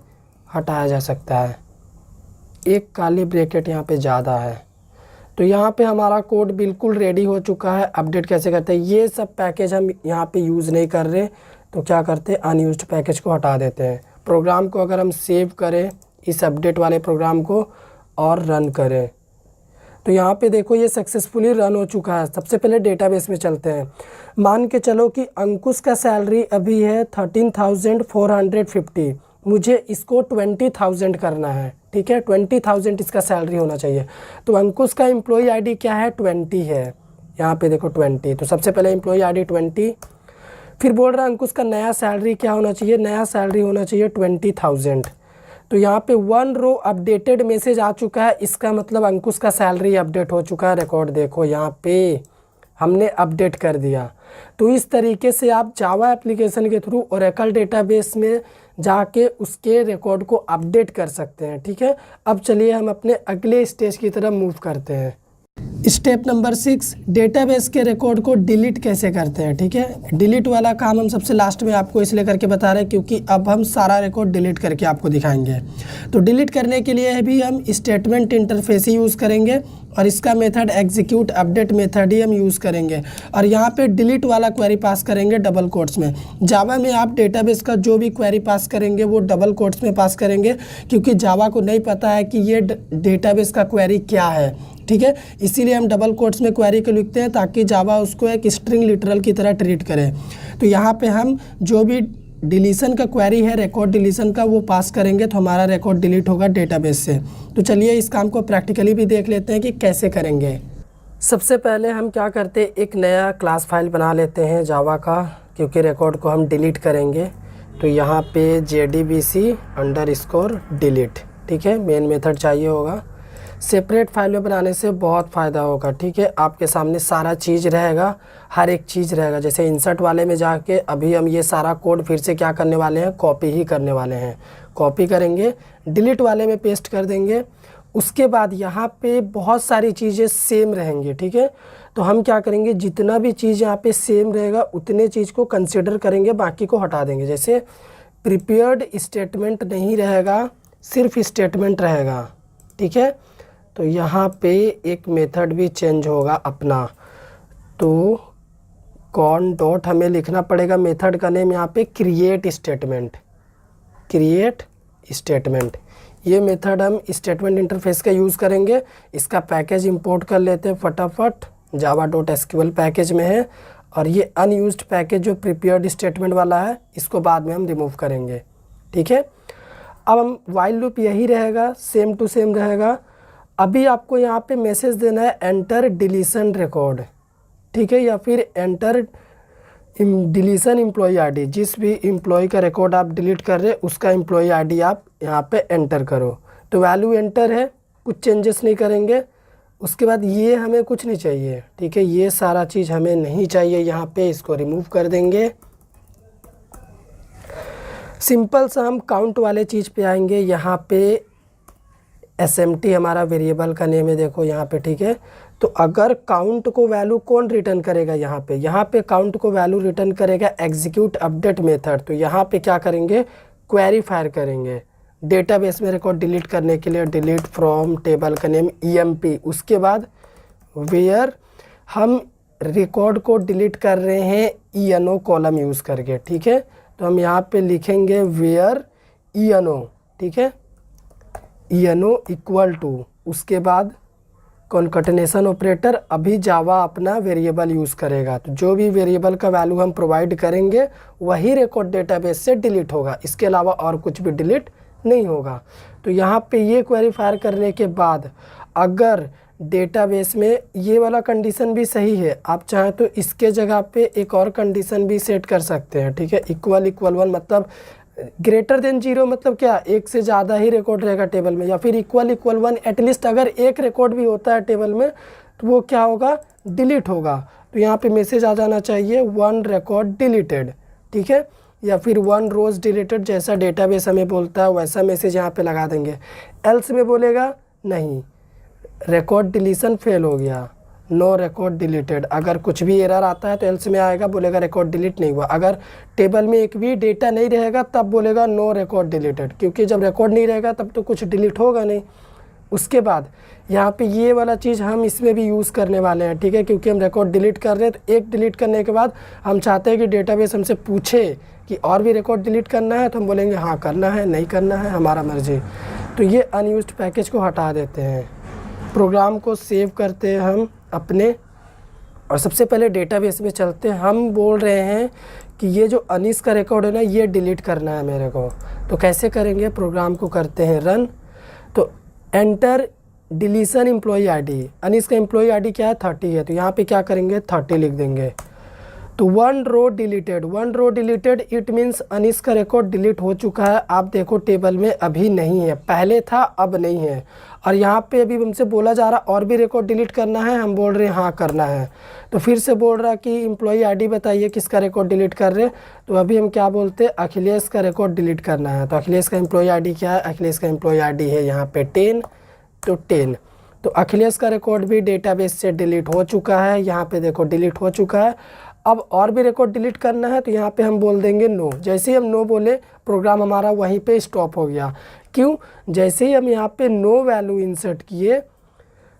हटाया जा सकता है। एक काली ब्रैकेट यहाँ पे ज़्यादा है। तो यहाँ पे हमारा कोड बिल्कुल रेडी हो चुका है। अपडेट कैसे करते हैं, ये सब पैकेज हम यहाँ पे यूज़ नहीं कर रहे, तो क्या करते हैं, अनयूज्ड पैकेज को हटा देते हैं। प्रोग्राम को अगर हम सेव करें इस अपडेट वाले प्रोग्राम को और रन करें, तो यहाँ पे देखो ये सक्सेसफुली रन हो चुका है। सबसे पहले डेटाबेस में चलते हैं। मान के चलो कि अंकुश का सैलरी अभी है 13,450, मुझे इसको 20,000 करना है, ठीक है। 20,000 इसका सैलरी होना चाहिए। तो अंकुश का एम्प्लॉई ID क्या है, 20 है, यहाँ पे देखो 20। तो सबसे पहले एम्प्लॉई ID 20, फिर बोल रहा है अंकुश का नया सैलरी क्या होना चाहिए, नया सैलरी होना चाहिए 20,000। तो यहाँ पे 1 रो अपडेटेड मैसेज आ चुका है, इसका मतलब अंकुश का सैलरी अपडेट हो चुका है। रिकॉर्ड देखो यहाँ पे हमने अपडेट कर दिया। तो इस तरीके से आप जावा एप्लीकेशन के थ्रू ओरेकल डेटाबेस में जाके उसके रिकॉर्ड को अपडेट कर सकते हैं, ठीक है। अब चलिए हम अपने अगले स्टेज की तरफ मूव करते हैं। स्टेप नंबर 6, डेटाबेस के रिकॉर्ड को डिलीट कैसे करते हैं, ठीक है। डिलीट वाला काम हम सबसे लास्ट में आपको इसलिए करके बता रहे हैं क्योंकि अब हम सारा रिकॉर्ड डिलीट करके आपको दिखाएंगे। तो डिलीट करने के लिए भी हम स्टेटमेंट इंटरफेस ही यूज़ करेंगे, और इसका मेथड एग्जीक्यूट अपडेट मेथड ही हम यूज़ करेंगे। और यहाँ पे डिलीट वाला क्वेरी पास करेंगे डबल कोट्स में। जावा में आप डेटाबेस का जो भी क्वेरी पास करेंगे वो डबल कोट्स में पास करेंगे, क्योंकि जावा को नहीं पता है कि ये डेटाबेस का क्वेरी क्या है, ठीक है। इसीलिए हम डबल कोट्स में क्वेरी को लिखते हैं ताकि जावा उसको एक स्ट्रिंग लिटरल की तरह ट्रीट करे। तो यहाँ पे हम जो भी डिलीशन का क्वेरी है, रिकॉर्ड डिलीशन का, वो पास करेंगे तो हमारा रिकॉर्ड डिलीट होगा डेटाबेस से। तो चलिए इस काम को प्रैक्टिकली भी देख लेते हैं कि कैसे करेंगे। सबसे पहले हम क्या करते हैं, एक नया क्लास फाइल बना लेते हैं जावा का, क्योंकि रिकॉर्ड को हम डिलीट करेंगे। तो यहाँ पे JDBC_delete, ठीक है, मेन मेथड चाहिए होगा। सेपरेट फाइल में बनाने से बहुत फ़ायदा होगा, ठीक है। आपके सामने सारा चीज़ रहेगा, हर एक चीज़ रहेगा। जैसे इंसर्ट वाले में जाके अभी हम ये सारा कोड फिर से क्या करने वाले हैं, कॉपी ही करने वाले हैं। कॉपी करेंगे, डिलीट वाले में पेस्ट कर देंगे। उसके बाद यहाँ पे बहुत सारी चीज़ें सेम रहेंगी, ठीक है। तो हम क्या करेंगे, जितना भी चीज़ यहाँ पे सेम रहेगा उतने चीज़ को कंसिडर करेंगे, बाकी को हटा देंगे। जैसे प्रिपेयर्ड स्टेटमेंट नहीं रहेगा, सिर्फ स्टेटमेंट रहेगा, ठीक है। तो यहाँ पे एक मेथड भी चेंज होगा अपना। तो कॉन डॉट हमें लिखना पड़ेगा मेथड का नेम यहाँ पे क्रिएट स्टेटमेंट, क्रिएट स्टेटमेंट। ये मेथड हम स्टेटमेंट इंटरफेस का यूज़ करेंगे। इसका पैकेज इंपोर्ट कर लेते हैं फटाफट, java.sql पैकेज में है। और ये अनयूज्ड पैकेज जो प्रिपेयर्ड स्टेटमेंट वाला है, इसको बाद में हम रिमूव करेंगे। ठीक है, अब हम वाइल लूप यही रहेगा, सेम टू सेम रहेगा। अभी आपको यहाँ पे मैसेज देना है एंटर डिलीशन रिकॉर्ड, ठीक है, या फिर एंटर डिलीशन एम्प्लॉय आईडी। जिस भी एम्प्लॉय का रिकॉर्ड आप डिलीट कर रहे हैं उसका एम्प्लॉय आईडी आप यहाँ पे एंटर करो। तो वैल्यू एंटर है, कुछ चेंजेस नहीं करेंगे। उसके बाद ये हमें कुछ नहीं चाहिए, ठीक है, ये सारा चीज़ हमें नहीं चाहिए यहाँ पे, इसको रिमूव कर देंगे। सिंपल सा हम काउंट वाले चीज़ पे आएंगे। यहाँ पे SMT हमारा वेरिएबल का नेम है, देखो यहाँ पे, ठीक है। तो अगर काउंट को वैल्यू कौन रिटर्न करेगा, यहाँ पे काउंट को वैल्यू रिटर्न करेगा एग्जीक्यूट अपडेट मेथड। तो यहाँ पे क्या करेंगे, क्वेरी फायर करेंगे डेटाबेस में रिकॉर्ड डिलीट करने के लिए, डिलीट फ्रॉम टेबल का नेम EMP। उसके बाद वेयर हम रिकॉर्ड को डिलीट कर रहे हैं ENO कॉलम यूज़ करके, ठीक है। तो हम यहाँ पे लिखेंगे वेयर ENO, ठीक है, ENO इक्वल टू, उसके बाद कॉन्कैटिनेशन ऑपरेटर। अभी जावा अपना वेरिएबल यूज़ करेगा, तो जो भी वेरिएबल का वैल्यू हम प्रोवाइड करेंगे वही रिकॉर्ड डेटाबेस से डिलीट होगा, इसके अलावा और कुछ भी डिलीट नहीं होगा। तो यहाँ पे ये क्वेरी फायर करने के बाद अगर डेटाबेस में ये वाला कंडीशन भी सही है, आप चाहें तो इसके जगह पे एक और कंडीशन भी सेट कर सकते हैं, ठीक है। इक्वल 1 मतलब ग्रेटर देन 0 मतलब क्या, एक से ज़्यादा ही रिकॉर्ड रहेगा टेबल में, या फिर इक्वल 1 एटलीस्ट अगर एक रिकॉर्ड भी होता है टेबल में तो वो क्या होगा, डिलीट होगा। तो यहाँ पे मैसेज आ जाना चाहिए 1 रिकॉर्ड डिलीटेड, ठीक है, या फिर 1 रोज डिलीटेड, जैसा डेटाबेस हमें बोलता है वैसा मैसेज यहाँ पे लगा देंगे। एल्स में बोलेगा नहीं, रिकॉर्ड डिलीशन फेल हो गया, नो रिकॉर्ड डिलीटेड। अगर कुछ भी एरर आता है तो एल्स में आएगा, बोलेगा रिकॉर्ड डिलीट नहीं हुआ। अगर टेबल में एक भी डेटा नहीं रहेगा तब बोलेगा नो रिकॉर्ड डिलीटेड, क्योंकि जब रिकॉर्ड नहीं रहेगा तब तो कुछ डिलीट होगा नहीं। उसके बाद यहाँ पे ये वाला चीज़ हम इसमें भी यूज़ करने वाले हैं, ठीक है, क्योंकि हम रिकॉर्ड डिलीट कर रहे हैं। तो एक डिलीट करने के बाद हम चाहते हैं कि डेटाबेस हमसे पूछे कि और भी रिकॉर्ड डिलीट करना है, तो हम बोलेंगे हाँ करना है, नहीं करना है हमारा मर्जी। तो ये अनयूज्ड पैकेज को हटा देते हैं, प्रोग्राम को सेव करते हैं हम अपने, और सबसे पहले डेटाबेस में चलते हैं। हम बोल रहे हैं कि ये जो अनीस का रिकॉर्ड है ना, ये डिलीट करना है मेरे को। तो कैसे करेंगे, प्रोग्राम को करते हैं रन। तो enter deletion employee ID, Anees का एम्प्लॉय आईडी क्या है, 30 है, तो यहाँ पे क्या करेंगे 30 लिख देंगे। तो 1 रो डिलीटेड इट मीन्स अनीस का रिकॉर्ड डिलीट हो चुका है। आप देखो टेबल में अभी नहीं है, पहले था अब नहीं है। और यहाँ पे अभी हमसे बोला जा रहा और भी रिकॉर्ड डिलीट करना है, हम बोल रहे हैं हाँ करना है। तो फिर से बोल रहा कि एम्प्लॉय आईडी बताइए किसका रिकॉर्ड डिलीट कर रहे हैं। तो अभी हम क्या बोलते हैं, अखिलेश का रिकॉर्ड डिलीट करना है। तो अखिलेश का एम्प्लॉय आईडी क्या है, अखिलेश का एम्प्लॉय आईडी है यहाँ पे 10, तो 10। तो अखिलेश का रिकॉर्ड भी डेटाबेस से डिलीट हो चुका है, यहाँ पे देखो डिलीट हो चुका है। अब और भी रिकॉर्ड डिलीट करना है, तो यहाँ पे हम बोल देंगे नो। जैसे ही हम नो बोले प्रोग्राम हमारा वहीं पे स्टॉप हो गया। क्यों, जैसे ही हम यहाँ पे नो वैल्यू इंसर्ट किए,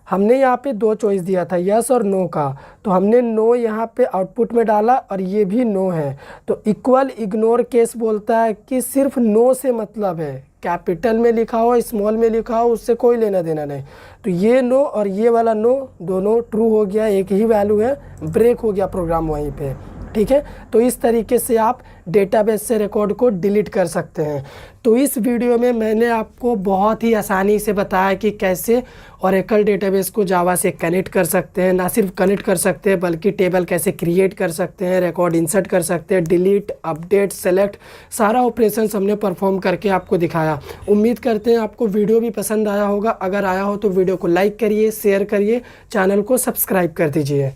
हमने यहाँ पे 2 चॉइस दिया था, यस और नो का, तो हमने नो यहाँ पे आउटपुट में डाला और ये भी नो है। तो इक्वल इग्नोर केस बोलता है कि सिर्फ नो से मतलब है, कैपिटल में लिखा हो स्मॉल में लिखा हो उससे कोई लेना देना नहीं। तो ये नो और ये वाला नो दोनों ट्रू हो गया, एक ही वैल्यू है, ब्रेक हो गया प्रोग्राम वहीं पे, ठीक है। तो इस तरीके से आप डेटाबेस से रिकॉर्ड को डिलीट कर सकते हैं। तो इस वीडियो में मैंने आपको बहुत ही आसानी से बताया कि कैसे ओरेकल डेटाबेस को जावा से कनेक्ट कर सकते हैं। ना सिर्फ कनेक्ट कर सकते हैं बल्कि टेबल कैसे क्रिएट कर सकते हैं, रिकॉर्ड इंसर्ट कर सकते हैं, डिलीट, अपडेट, सेलेक्ट, सारा ऑपरेशन हमने परफॉर्म करके आपको दिखाया। उम्मीद करते हैं आपको वीडियो भी पसंद आया होगा। अगर आया हो तो वीडियो को लाइक करिए, शेयर करिए, चैनल को सब्सक्राइब कर दीजिए।